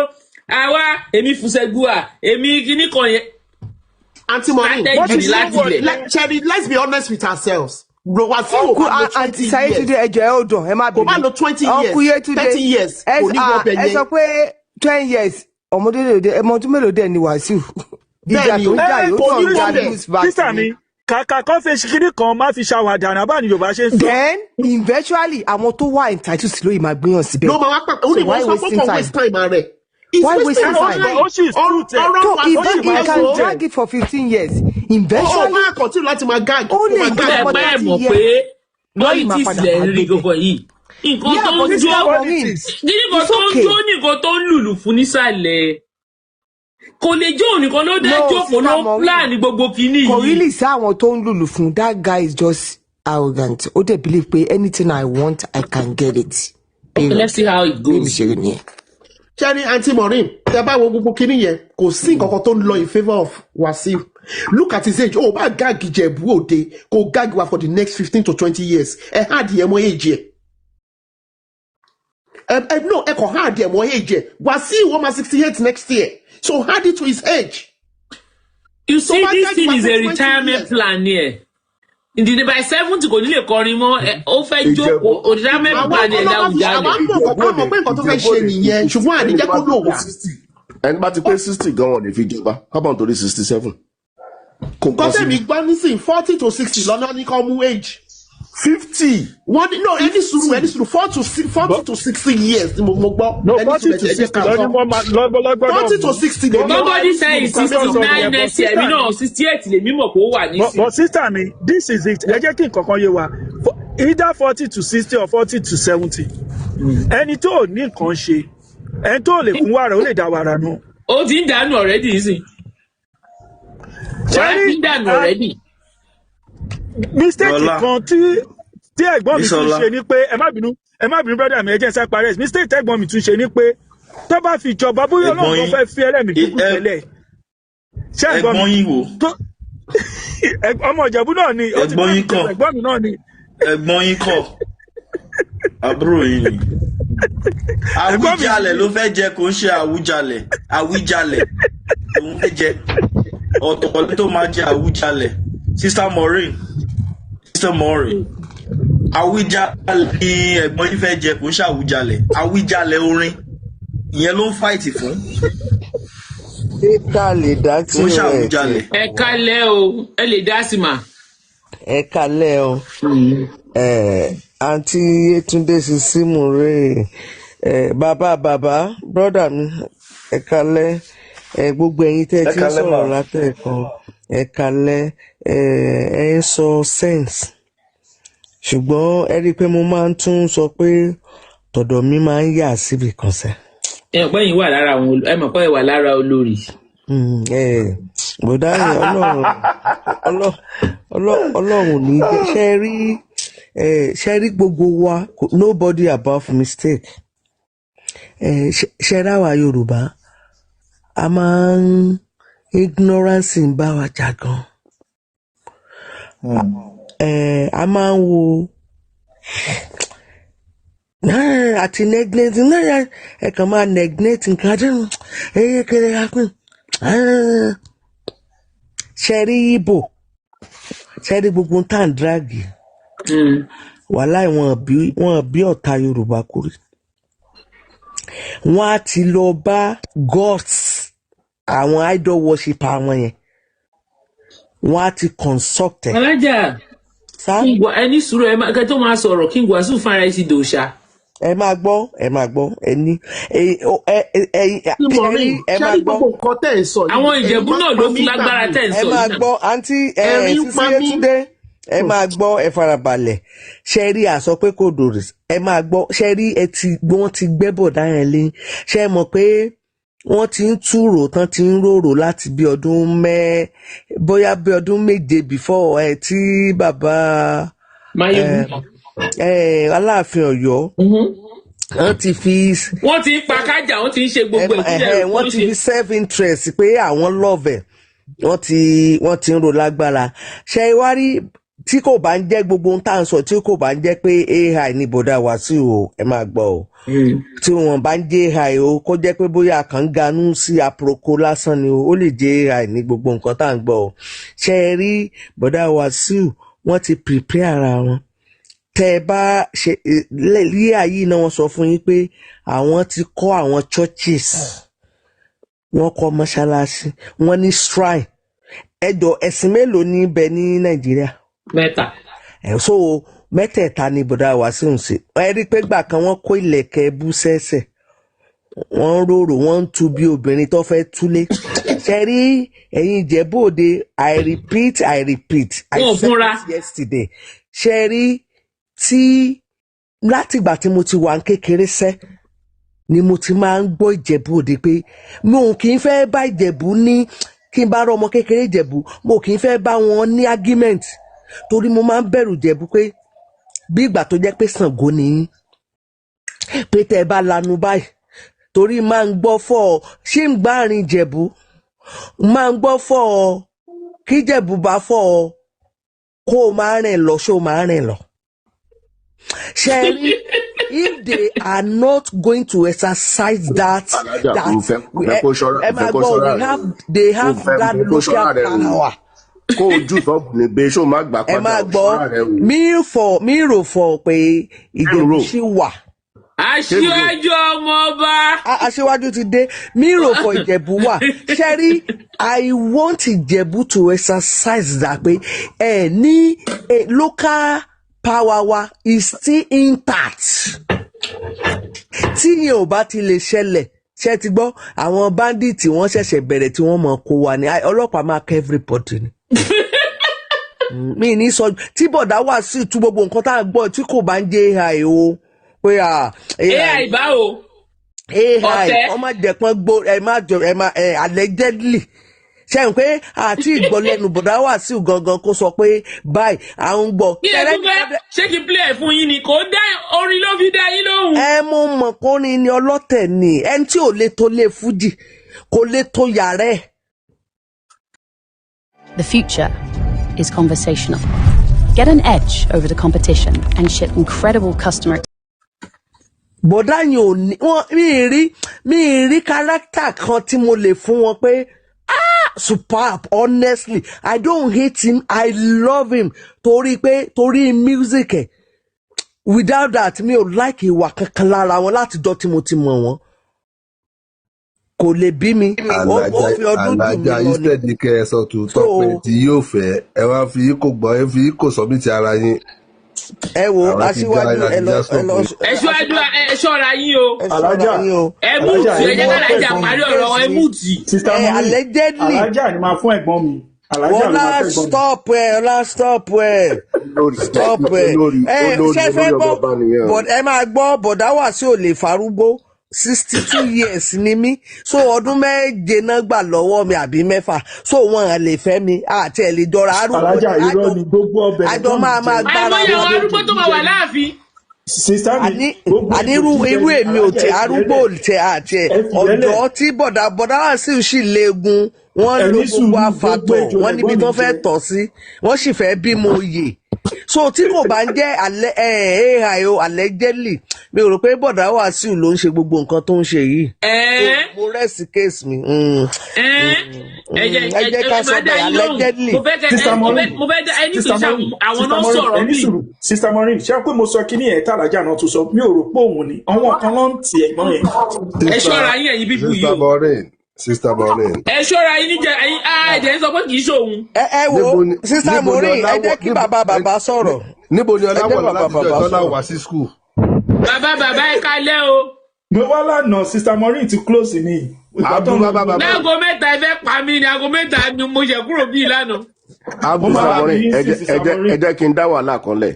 àwa èmi Fusegua èmi kíní kan yẹn. Auntie Maureen, let's be honest with ourselves. Wasiu àti Sayétúndé ẹjọ́ ẹ ò dùn ẹ má bínú. Kò bá lo 20 years 30 years kò ní wọ́n bẹ̀ yẹn. ẹ sọ pé 20 years ọmọdún mélòó dẹ̀ ni Wasiu. Ìjà tó ń jà yóò tó ń jà news back. Sísà mi kàkà kan fi ṣíkiri kan má fi ṣàwàdà náà bá ní Yorùbá ṣe ń sọ. Then eventually àwọn tó wà entitled sí lóyè máa gbìyànjú síbẹ̀. Ló máa wá pàpà ó ní wọ́n sọ fún waste time rẹ̀. Why waste time? If you can drag it for 15 years, eventually. Máa continue láti máa gag. Ó lè gbé for 30 years. Politics lẹ̀ ń rí gbogbo yìí. Nǹkan tó ń jó nìkan tó ń lùlù fún nísàlẹ̀. Kò lè jó nìkan ló dá jókòó ló plan gbogbo kìíní yìí. Kò really sí àwọn tó ń lùlù fún. That guy is just arrogant. Ó dẹ̀ believe pé anything I want, I can get it. Okay, let's see how it goes. Ṣẹ́rí Auntie Maureen, tẹ bá wo gbogbo kinní yẹn, kò sí nǹkan kan tó ń lọ in favour of Wasiu. Look at his age. Bá gag Ijebu-Ode, kò gag wa for the next 15 to 20 years. Ẹ hard yẹ mọ age yẹ. No, ẹ kò hard yẹ mọ age yẹ. Wasiu wọ́n máa 68 next year. So hard it to his age. You see, this thing is a retirement plan here. Ìdílé by 70 kò ní lè kọrin mọ́ ó fẹ́ jókòó retirement plan ẹ̀ Awujale. Àwọn mọ̀ pé nǹkan tó fẹ́ ṣe nìyẹn ṣùgbọ́n àdìjẹ́ kó lò wá. Ẹni bá ti pé 60 gan-an lè fi jọba, how about torí 67? Kọ́tẹ́mi gbọ́ nísìn 40 to 60 lọ́nà ní kọ́ mú age. 50. Wọ́n ní no any sùúrù 40 to 60 years ni mo gbọ́. No 40 to 60 lọ́ni mo máa lọ́gbọ́dọ̀. 40 to 60 lè mọ̀. Nobody say it's 69 next year. Mi náà 68 lè mímọ̀ pé ó wà nísìn. But sister mi, this is it. Ẹ jẹ́ kí nǹkan kan yé wa. Either 40 to 60 or 40 to 70. Ẹni tó ní nǹkan ṣe, ẹni tó lè fún wàrà ó lè dá wàrà nù. Ó ti ń dànù already nísìn. Wàá ti ń dànù already. Mistake kan tí ẹ̀gbọ́n mi tún ṣe ni pé ẹ má bínú brother mi ẹ jẹ́ sá parẹ́ mistake tẹ́gbọ́n mi tún ṣe ni pé tó bá fi ìjọba bóyá Ọlọ́run tó fẹ́ fi ẹlẹ́mì kúkú tẹ́lẹ̀ ṣé ẹ̀gbọ́n mi wò ọmọ Ìjẹ̀bú náà ni ẹ̀gbọ́n mi náà ni ẹ̀gbọ́n yín kọ́ àbúrò yín ni Awujale ló fẹ́ jẹ kó ń ṣe Awujale òun fẹ́ jẹ ọ̀tọ̀ tó máa jẹ Awujale. Sister Maureen, Awujale ni ẹ̀gbọ́n yín fẹ́ jẹ kó ń ṣe Awujale orin ìyẹn ló ń fight fún. Ká lè dá tí ó rẹ̀. Ẹ kálẹ̀ o, ẹ lè dá sí mà. Ẹ kálẹ̀ o. Àǹtí Yétúndé Sísímù rè Bàbá brother mi ẹ kálẹ́ gbogbo ẹ̀yin tẹ́ ti ń sọ̀rọ̀ látẹ̀kan ẹ kálẹ́ ẹ ń sọ sense ṣùgbọ́n ẹ rí i pé mo máa ń tún sọ pé tọ̀dọ̀ mi máa ń yà síbi kan sẹ́. ẹ mọ̀ pé yín wà lára àwọn ẹ mọ̀ pé ẹ wà lára olórí. bọ̀dá yẹn ọlọ́run ní ṣe rí gbogbo wa nobody above mistake. Ṣe ráwa Yorùbá a máa ń ignorance ń bá wa jà gan. A máa ń wo àti neglect ẹ kàn máa neglect nǹkan àdéhùn kéré apín. Ṣe rí Igbo ṣe rí gbogbo tá à ń dragi wàláì wọn bí ọ̀tá Yorùbá kúrì. Wọ́n á ti lọ bá gods àwọn idol worshiper àwọn yẹn wọ́n á ti consult ẹ̀. alájà ẹni sùúrù ẹ kẹ́ tó máa sọ̀rọ̀ kí n Wasiu fara ẹ sí dòṣà. ẹ máa gbọ́ ẹni ẹ máa gbọ́ àwọn Ìjẹ̀bú náà ló fi lágbára tẹ̀ ń sọ yìí. ẹ máa gbọ́ àǹtí Sisi Yetunde ẹ máa gbọ́ ẹ farabalẹ̀ ṣe rí àsọ pé kò dòrè ẹ máa gbọ́ ṣe rí wọ́n ti gbẹ́bọ̀ dáhùn lé ṣe mọ̀ pé wọ́n ti ń túrò tán ti ń rorò láti bí ọdún bóyá bí ọdún méje before tí bàbá Aláàfin Ọ̀yọ́ wọ́n ti ń pa kájà wọ́n ti ń ṣe gbogbo ìpínlẹ̀ wọ́n ti fi self interest pé àwọn love ẹ̀ wọ́n ti ń ro lágbára ṣe wá rí tí kò bá ń jẹ́ gbogbo ohun tá à ń sọ tí kò bá ń jẹ́ pé AI ní bọ̀dá Wasiu o ẹ máa gbọ́ o tí wọ́n bá ń jẹ́ AI o kó jẹ́ pé bóyá kàn ń ganú sí aproko lásán ni o ó lè jẹ́ AI ní gbogbo nǹkan tá à ń gbọ́ o ṣe rí bọ̀dá Wasiu wọ́n ti prepare ara wọn tẹ́ ẹ bá ṣe lé ayé náà wọ́n sọ fún yín pé àwọn ti kọ́ àwọn churches wọ́n kọ́ mọ́ṣáláṣí wọ́n ní shrine ẹ̀sìn mélòó ní ibẹ̀ ní Nàìjíríà. mẹ́ta. So mẹ́tẹ̀ẹ̀ta ni bọ̀dá Wasiu ń ṣe ẹ rí i pé gbà kan wọ́n kó ilẹ̀kẹ̀ ẹbú sẹ́sẹ̀ wọ́n ń rorò wọ́n ń tu bí obìnrin tó fẹ́ túlé ṣe rí ẹ̀yin Ìjẹ̀bú-Òde I repeat I said it yesterday ṣe rí tí látìgbà tí mo ti wà ń kékeré sẹ́ ni mo ti máa ń gbọ́ Ìjẹ̀bú-Òde pé mo kì í fẹ́ bá Ìjẹ̀bú ní kí n bá rọ ọmọ kékeré Ìjẹ̀bú mo kì í fẹ́ bá wọn ní argument torí mo máa ń bẹ̀rù Ìjẹ̀bú pé bí ìgbà tó jẹ́ pé Ṣàngó ni pé tẹ́ ẹ bá lanu báyìí torí máa ń gbọ́ fọ́ ṣé ń gbá àárín Ìjẹ̀bú máa ń gbọ́ fọ́ kí Ìjẹ̀bú bá fọ́ kó o máa rìn lọ ṣó o máa rìn lọ. Sherry, if they are not going to exercise that they have that local power. Kó ojú sọ́ọ̀bù ní bẹ́ẹ̀ ṣó má gbà padà. Ẹ máa gbọ́ mi rò fọ pé Ìjẹ̀bú ṣì wà. Aṣíwájú ọmọ ọba. Aṣíwájú ti dé mi rò fọ Ìjẹ̀bú wà. Sherry, I want Ìjẹ̀bú to exercise that pé ní local power wa is still intact. Tí yẹn ò bá ti lè ṣẹlẹ̀ ṣe ti gbọ́ àwọn bandits wọ́n ṣẹ̀ṣẹ̀ bẹ̀rẹ̀ tí wọ́n mọ̀ kó wa ní ọlọ́pàá máa kẹ́ everybody ni. Mi ní sọ tí bọ̀dá wà sí tú gbogbo nǹkan tá à ń gbọ́ tí kò bá ń jẹ́ AI o pé AI báwo. AI wọ́n má jẹ̀pọ̀n gbó allegedly ṣe ń pé àti ìgbọ́lẹ́nu bọ̀dá wà sí gangan kó sọ pé báyìí à ń gbọ́. kí ẹ tún fẹ́ ṣé kí n play fún yín ni kò dá orin ló fi dá yín lóhùn. Mo mọ̀ kó ni ọlọ́tẹ̀ ni ẹni tí ò lè tó lé fújì kò lè tó yàrá ẹ̀. The future is conversational. Get an edge over the competition and ship incredible customer. Bọ̀dá yẹn ò ní mi rí kárátà kan tí mo lè fún wọn pé superb. Honestly, I don't hate him. I love him. Torí music. Without that, mi ò like ìwà kankan lára wọn láti dọ́ tí mo ti mọ̀ wọ́n. Kò lè bí mi. Ó fi ọdún dùn mí lọ ni. Instead kẹ́ ẹ sọ tòótọ́ pé tí yóò fẹ́ ẹ wá fi kò gbọ́ ẹ fi kò sọ mí ti ara yín. ẹ wo aṣíwájú ẹ lọ ẹ ṣọ́ra yín o. alájà ẹ mú tì ẹ jẹ́ kálájà parí ọ̀rọ̀ ẹ mú tì. allegedly alájà ni máa fún ẹ̀gbọ́n mi. Ọlá stop ẹ ṣe fẹ́ gbọ́ ẹ máa gbọ́ bọ̀dá Wasiu ò lè farúgbó 62 years ni mí so ọdún méje náà gbà lọ́wọ́ mi àbí mẹ́fà so wọn à lè fẹ́ mi àti ẹ̀ lè jọra arúgbó alájà irọ́ ni gbogbo ọbẹ̀ àjọ máa gbára àìmọye àwọn arúgbó tó máa wà láàfin. ànírú irú èmi ò tẹ arúgbó tẹ àti ẹ ọ̀dọ́ tí bọ̀dá Wasiu sì léegun wọ́n lo gbogbo àfàtọ̀ wọ́n níbi tó fẹ́ tọ̀ sí wọ́n sì fẹ́ bímọ oyè so tí kò bá ń jẹ́ AI o allegedly mi ò rò pé bọ̀dá Wasiu ló ń ṣe gbogbo nǹkan tó ń ṣe yìí mo rẹ́sì kéèsì mi ẹ jẹ́ ká sọ bẹ́ẹ̀ allegedly. mo fẹ́ dá ẹni tó ṣe àwọn náà sọ̀rọ̀ bí. Sister Maureen ṣé pé mo sọ kíní ẹ̀ tàlájà náà tó sọ mi ò rò pé òun ni àwọn kan ló ń ti ẹ̀gbọ́n yẹn. ẹ ṣọ́ra yín ẹ̀yin bíbú yìí o. Sister Maureen. ẹ ṣọ́ra yín níjẹ ẹ̀yin ẹ̀jẹ̀ ń sọ pé kì í ṣòun. ẹ wo Sister Maureen ẹ jẹ́ kí bàbá sọ̀rọ̀. Níbo ni ọláwọ̀ láti jọ ìtọ́lá wá sí school. bàbá ẹ kálẹ́ o. mo wá lánàá Sister Maureen ti close ni. láago mẹ́ta ẹ fẹ́ pa mí ni aago mẹ́ta ni mo ṣe kúrò bíi lánàá. Abdulmamorin ẹ jẹ́ kí n dá wàhálà kan lẹ̀.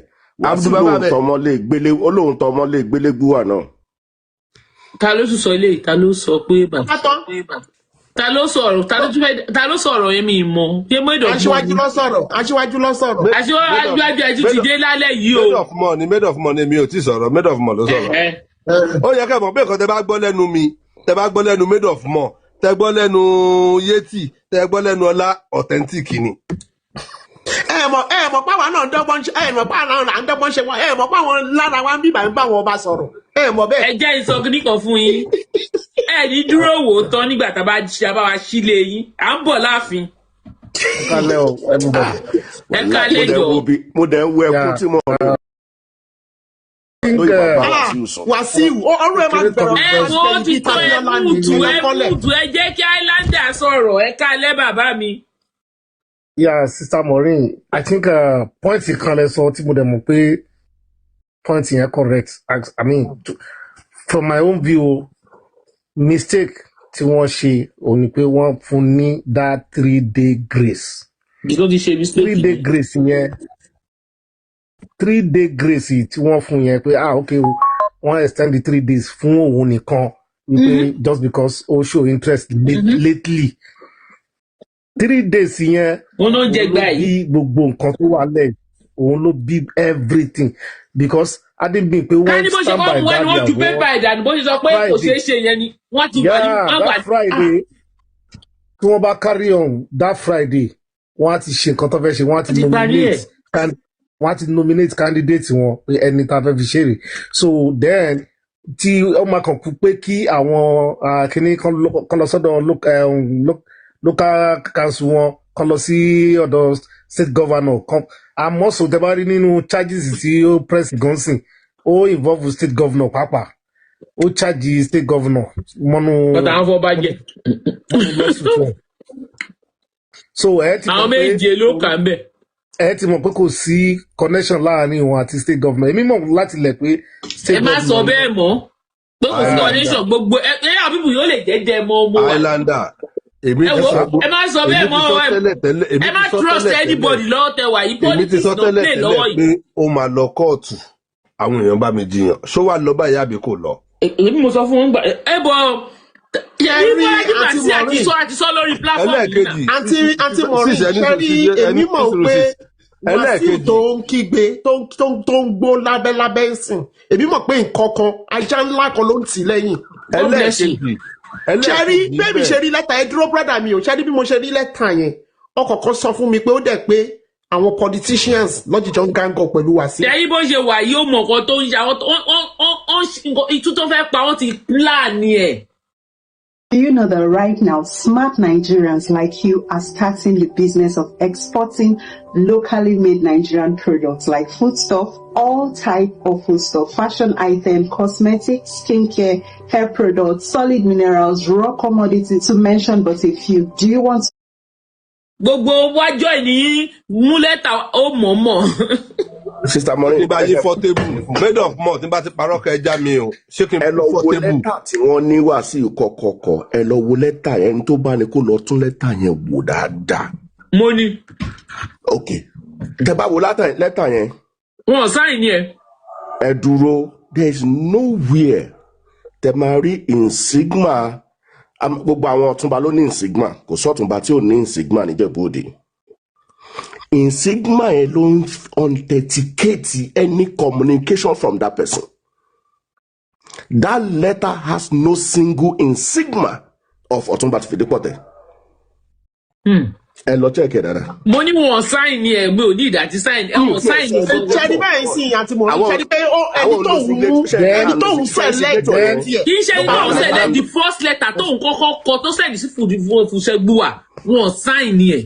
Olóhùn tọmọ lè gbélé gbúwà náà. Ta ló sọ ilé ta ló sọ pé bàbá ta ló sọ̀rọ̀ èmi ìmọ̀ ṣé mẹ́dọ̀ fún aṣíwájú lọ sọ̀rọ̀ aṣíwájú ẹ ti dìde lálẹ́ yìí o. made of money mi ò tí sọ̀rọ̀ made of money ló sọ̀rọ̀. Ó yẹ kẹ́ mọ̀ pé nǹkan tẹ́ bá gbọ́ lẹ́nu mi tẹ́ bá gbọ́ lẹ́nu made of money tẹ́ gbọ́ lẹ́nu Yeti tẹ́ gbọ́ lẹ́nu Ọlá authentic ni. ẹ mọ̀ páwọn náà ń dọ́gbọ́n ṣe wọn ẹ mọ̀ páwọn lára wa ń bíbà ń bá wọn ọba sọ̀rọ̀ ẹ mọ̀ bẹ́ẹ̀. ẹ jẹ́ ìsọkúnní kan fún yín ẹ ní dúró wò ó tán nígbà tá a bá wa sílé yín à ń bọ̀ láàfin. ẹ kálẹ̀ jọ. mo dẹ̀ ń wo ẹkún tí mo rọ. Wasiu ọ̀rọ̀ ẹ máa gbẹ̀rọ̀. ẹ wo ti tọ́ ẹ múùtù ẹ jẹ́ kí Islander sọ̀rọ̀ ẹ kálẹ̀ bàbá mi. Yeah, Sister Maureen, I think point kan lẹ sọ tí mo dẹ̀ mọ̀ pé point yẹn correct. I mean, from my own view, mistake tí wọ́n ṣe ò ní pé wọ́n fún ní that 3-day grace. Because they ṣe mistake. 3-day grace yẹn 3-day grace tí wọ́n fún yẹn pé okay wọ́n extend the 3 days fún òun nìkan wípé just because ó show interest lately. 3 days yẹn òun ló jẹ gbà yìí bí gbogbo nǹkan tó wà lẹ́yìn òun ló bí everything because adébíyìn pé wọ́n stand by that wọ́n ju pépà ìdànù bó ṣe sọ pé kò ṣeé ṣe yẹn ni wọ́n ti wà ní that Friday tí wọ́n bá carry on that Friday wọ́n á ti ṣe nǹkan tó fẹ́ ṣe wọ́n á ti nominate candidate wọn pé ẹni tá a fẹ́ fi ṣeré so then tí ó máa kàn kú pé kí àwọn kìnnì kan lọ sọ́dọ̀ local council wọn kan lọ sí ọ̀dọ̀ state governor kan àmọ́ so tẹ́ bá rí nínú charges tí ó press gonsin ó involve state governor pàápàá ó charge state governor mọ́nú ọ̀tà àwọn fọba jẹ so ẹ ti àwọn méje ló kà ń bẹ ẹ ti mọ̀ pé kò sí connection láàrin òun àti state governor èmi mọ̀ láti lẹ̀ pé state governor ẹ má sọ bẹ́ẹ̀ mọ́ pé kò sí connection gbogbo ẹ àbíbù yóò lè jẹ́jẹ́ mọ́ ọmọ wa Islander ẹ má sọ bẹ́ẹ̀ mọ́ ẹ má trust anybody lọ́wọ́ tẹ wà yìí politics ló play lọ́wọ́ yìí. pé ó máa lọ kóòtù àwọn èèyàn bá mi jiyàn ṣó wàá lọ báyìí àbí kò lọ. èmi mo sọ fún wọn gbà ẹ bọ àti sọ lórí platform yìí náà. àǹtí Maureen ṣẹ́rí èmi mọ̀ pé Wasiu tó ń kígbe tó ń gbó lábẹ́lábẹ́ ń sìn èmi mọ̀ pé nǹkan kan ajá ńlá kan ló ń tì lẹ́yìn. ṣẹ́rí bẹ́ẹ̀ mi ṣe rí lẹ́tà ẹ dúró brọ́dà mi ò ṣẹ́rí bí mo ṣe rí lẹ́tà yẹn ọkọ̀ kan sọ fún mi pé ó dẹ̀ pé àwọn politicians lọ́jọ́jọ́ ń gángọ̀ pẹ̀lú Wasiu. ṣẹ́yìn bó ṣe wà yóò mọ̀ nǹkan tó ń ṣe àwọn ìtú tó fẹ́ pa wọ́n ti plan ẹ̀. Do you know that right now, smart Nigerians like you are starting the business of exporting locally made Nigerian products like foodstuff, all type of foodstuff, fashion items, cosmetics, skincare, hair products, solid minerals, raw commodities, to mention but a few. Do you want gbogbo wájọ́ ìní mú lẹ́tà ó mọ̀ọ́mọ̀. Sister Maureen nígbà yín fọ́tébù made of mouth nígbà tí parọ́ kẹ já mi o ṣé kí n ẹ lọ wo fọ́tébù. lẹ́tà tí wọ́n ní Wasiu kọ̀kọ̀kọ̀ ẹ lọ wo lẹ́tà yẹn tó bá ní kó lọ tún lẹ́tà yẹn wò dáadáa. mo ní. ok tẹ bá wo lẹ́tà yẹn. wọn sáìn yẹn. ẹ dúró there is nowhere tẹ máa rí insignia gbogbo àwọn ọ̀túnba ló ní insignia kò sọ́túnba tí ò ní insignia níjẹ̀bú-Òde. Insignia yẹn ló ń authenticate any communication from that person. That letter has no single insignia of Ọ̀túnba Fìdípọ̀tẹ́. Ẹ lọ check ẹ dáadáa. mo ní wọn sáìn ni ẹ mi ò ní ìdá tí sáìn ẹ wọn sáìn ni. ṣẹ́ni báyìí sí àti mọ̀ ṣẹ́ni pé ẹni tó ń select tiẹ̀. kì í ṣe ẹni tó ń select the first letter tó ń kọ́kọ́ kọ tó sẹ́ni sí Fúnṣẹ́gbùwà wọn sáìn ni ẹ.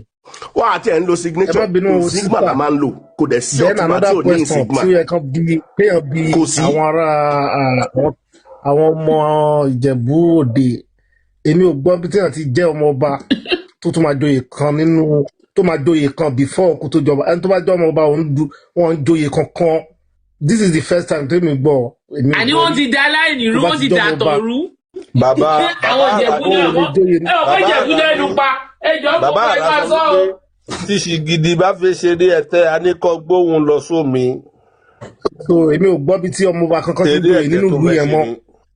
wọ́n àti ẹ̀ ń lo signature insignia la máa ń lò kò dẹ̀ sí Ọ̀túnba tí ò ní insignia. tí ó yẹ kán bí àwọn ará àwọn ọmọ Ìjẹ̀bú-Òde èmi ò gbọ́ bí tí wọ́n ti jẹ́ ọmọ ọba tó tún máa joyè kan nínú tó máa joyè kan before kó tó jọba ẹni tó bá jọ ọmọ ọba wọn ń joyè kankan. This is the first time tẹ́mi gbọ́. àní wọ́n ti da aláìní rú wọ́n ti da àtọ̀rú. bàbá àwọn Ìjẹ̀bú náà wọ́n Ìjẹ̀bú náà ló pa ẹjọ́ kó pa ẹ̀ka sọ. tíṣì gidi bá fi ṣe rí ẹtẹ aníkọ gbóhùn lọ sómi. so èmi ò gbọ́ bí tí ọmọ ọba kankan ti joyè nínú ìlú yẹn mọ́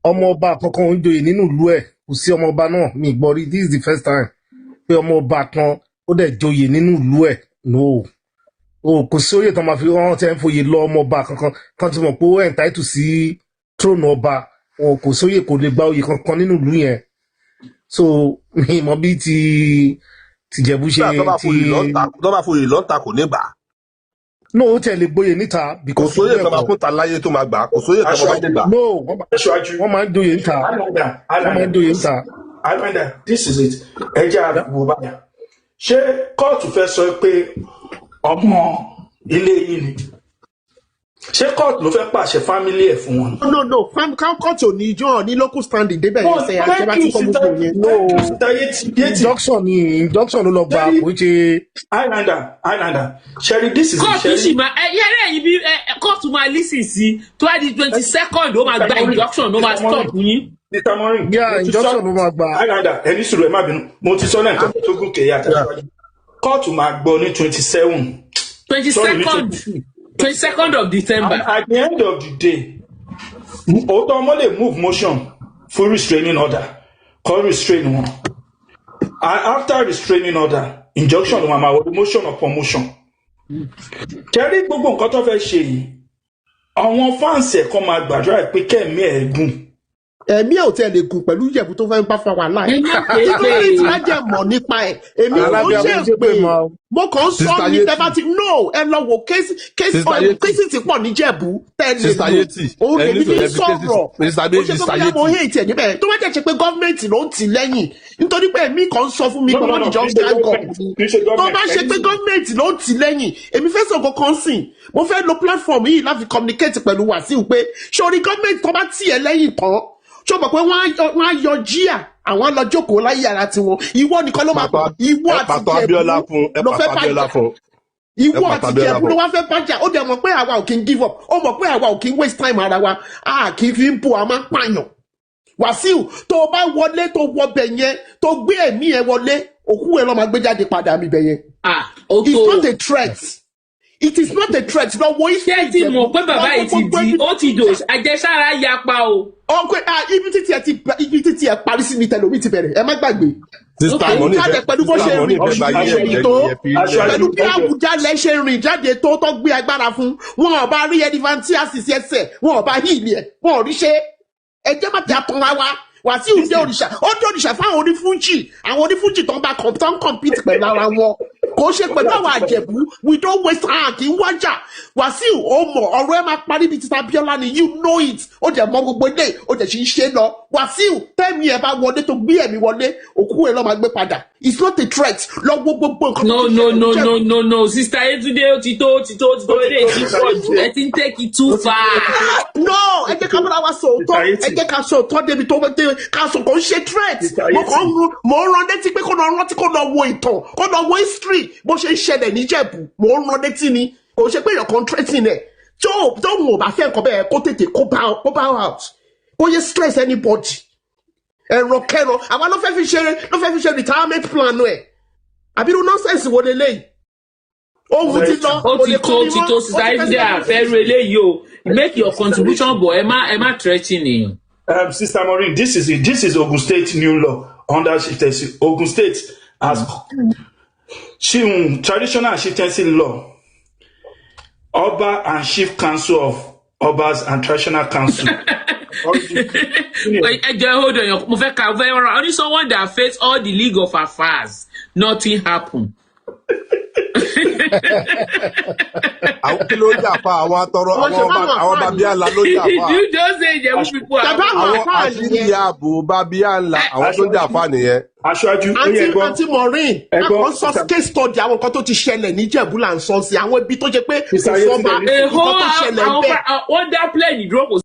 ọmọ ọba kankan ń joyè nínú ìlú ẹ̀ kò sí ọmọ ọba náà mi gbọ́ rí. This is the first time pé ọmọ ọba kan ó dẹ̀ joyè nínú ìlú ẹ̀ no kò sí oyè tó máa fi wọ́n tẹ́ ń foyè lọ ọmọ ọba kankan tán ti mọ̀ pé ó entitled sí tróònù ọba kò sóyè kò lè gba oyè kankan nínú ìlú yẹn. so mi mọ̀ bí tìjẹ̀bú ṣe tó bá foyè lọ́ta kò ní gbà. no ó tẹ̀ lè gboyè níta. kò sóyè tó máa kún ta láyé tó máa gbà kò sóyè tó máa gbà. no wọ́n máa ń joyè níta. wọ́n máa ń joyè níta. Ayinde, this is it. Ẹ jẹ́ àbúrò báyà. Ṣé kóòtù fẹ́ sọ pé ọmọ ilé yìí ni? Ṣé kóòtù ló fẹ́ pàṣẹ fámílì ẹ̀ fún wọn? No, kóòtù ò ní ijó ní local standing débẹ̀ yẹn sẹ́yà àjẹbá tí kò gbogbo yẹn. Injunction ló lọ gba kò ṣe. Ayinde, Sherry, this is it. Kóòtù sì máa yẹ́rẹ́ yìí bí kóòtù máa lísì sí tó wá di 22nd ó máa gba injunction ló máa stop yín. Mr. Maureen, injunction ló máa gba. Ayinde, ẹni sùúrù ẹ má bínú, mo ti sọ náà nǹkan tó gùn kéye àtẹ̀síwájú. Kóòtù máa gbọ́ ní 22nd of December. And at the end of the day, òótọ́ ọmọ lè move motion for restraining order, call restrain wọn. And after restraining order, injunction wọn máa wọlé motion upon motion. Kẹ́rí gbogbo nǹkan tó fẹ́ ṣe yìí, àwọn fáǹsì ẹ̀kọ́ máa gbàdúrà pé kẹ́ẹ̀mí ẹ̀ gùn. ẹ̀mí ẹ̀ ò tẹ̀ lè gùn pẹ̀lú Ìjẹ̀bú tó fẹ́ ń bá fa wàhálà ẹ̀. nítorí tí wọ́n jẹ́ mọ̀ nípa ẹ̀ èmi kò ṣe pé mo kàn ń sọ ní tẹ́fà tí no ẹ lọ wo kéésì tí pọ̀ níjẹ̀bú tẹ́lẹ̀ lò òun lèmi fi sọ̀rọ̀ ó ṣe tó kọjá mo hate ẹ̀ níbẹ̀ tó wá jẹ́ ṣe pé gọ́ọ̀mẹ̀ntì ló ń tì lẹ́yìn nítorí pé èmi kàn ń sọ fún mi pé wọ́n níjọ́ stand up tó bá ṣe pé gọ́ọ̀mẹ̀ntì ló ń tì lẹ́yìn èmi fẹ́ sọ̀kọ̀ kan sìn mo fẹ́ lo platform yìí láti communicate pẹ̀lú Wasiu pé sórí gọ́ọ̀mẹ̀ntì tó bá tì ẹ́ lẹ́yìn tán ṣó mọ̀ pé wọ́n á yọ jíà àwọn lọ jókòó láyé ara tiwọn ìwọ nìkan ló máa pọ̀ ìwọ àti Ìjẹ̀bú ló fẹ́ bàjá ìwọ àti Ìjẹ̀bú ló wá fẹ́ bàjá ó dẹ̀ mọ̀ pé àwa ò kí ń give up ó mọ̀ pé àwa ò kí ń waste time ara wa a kì í fi ń bò a máa ń pààyàn Wasiu tó o bá wọlé tó wọbẹ̀ yẹn tó gbé ẹ̀mí ẹ wọlé òkú ẹ lọ́ máa gbé jáde padà mi bẹ̀ yẹn it's not a threat. It is not a threat. Lọ wo iṣẹ́ ti mọ̀ pé bàbá yìí ti di ó ti dò àjẹsára yapa o. ọkọ ibi títí ẹ parí sí mi tẹlomi ti bẹ̀rẹ̀ ẹ má gbàgbé. òun jáde pẹ̀lú bó ṣe rìn tó pẹ̀lú bí Awujale ṣe rìn jáde tó gbé agbára fún wọn ò bá rí elephantiasis ẹsẹ̀ wọn ò bá hí ilé ẹ̀ wọn ò rí ṣe ẹ jẹ́ má ti àtàn wa Wasiu dé òrìṣà ó dé òrìṣà fáwọn onífújì tó ń bá compete pẹ̀lú ara wọn kò ṣe pẹ̀lú àwọn Àjẹ̀bú we don't waste time kì í wájà Wasiu ó mọ̀ ọ̀rọ̀ ẹ máa parí bíi títa Bíọ́lá ni you know it ó jẹ́ mọ gbogbo ilé ó jẹ́ sì ń ṣe lọ Wasiu tẹ́mi ẹ̀ bá wọlé tó gbé ẹ̀mí wọlé òkú ẹ̀ lọ́ máa gbé padà. It's not a threat. Lọ gbogbo nǹkan. No. Sister Yetunde ó ti tó eré ìtìpọ̀jù. Ẹ ti ń take it too far. No, ẹ jẹ́ ká múra wá sòótọ́. Ẹ jẹ́ ká sòótọ́ débi tó ká sọ kò ń ṣe threat. Mo ń rán létí pé kó lọ rántí kó lọ wo ìtàn kó lọ wo history bó ṣe ń ṣẹlẹ̀ níjẹ̀bú. Mo ń rán létí ni. Kò ṣe pé èèyàn kan threatening ẹ̀. Tóun ò bá fẹ́ nǹkan bẹ́ẹ̀ kó tètè kó bow out. Kó yẹ stress anybody. Ẹ̀rọ kẹ́rọ àwọn ló fẹ́ fi ṣe retirement plan ẹ̀. Àbírú nonsense wo leléyìí? Ohun ti lọ. Ó ti tó society àfẹ́rù eléyìí o. Make your contribution but ẹ má threatening. Sister Maureen, this is Ogun State new law under chieftaincy. Ogun State has traditional chieftaincy law. Oba and Chief Council of Obas and Traditional Council. Hold on. Only someone that faced all the league of affairs. Nothing happened. Àwọn kí ló jà fa àwọn atọrọ àwọn babiala ló jà fa. You just say Ijebu people are. Àwọn àṣírí ààbò babiala àwọn tó jà fa nìyẹn. Aṣáájú Aunty Maureen àwọn sọ case study àwọn nǹkan tó ti ṣẹlẹ̀ ní Ìjẹ̀bú là ń sọ sí àwọn ibi tó jẹ pé kò sọ ma nǹkan tó ṣẹlẹ̀ bẹ́ẹ̀. Wọ́n dá plane ìdúró kò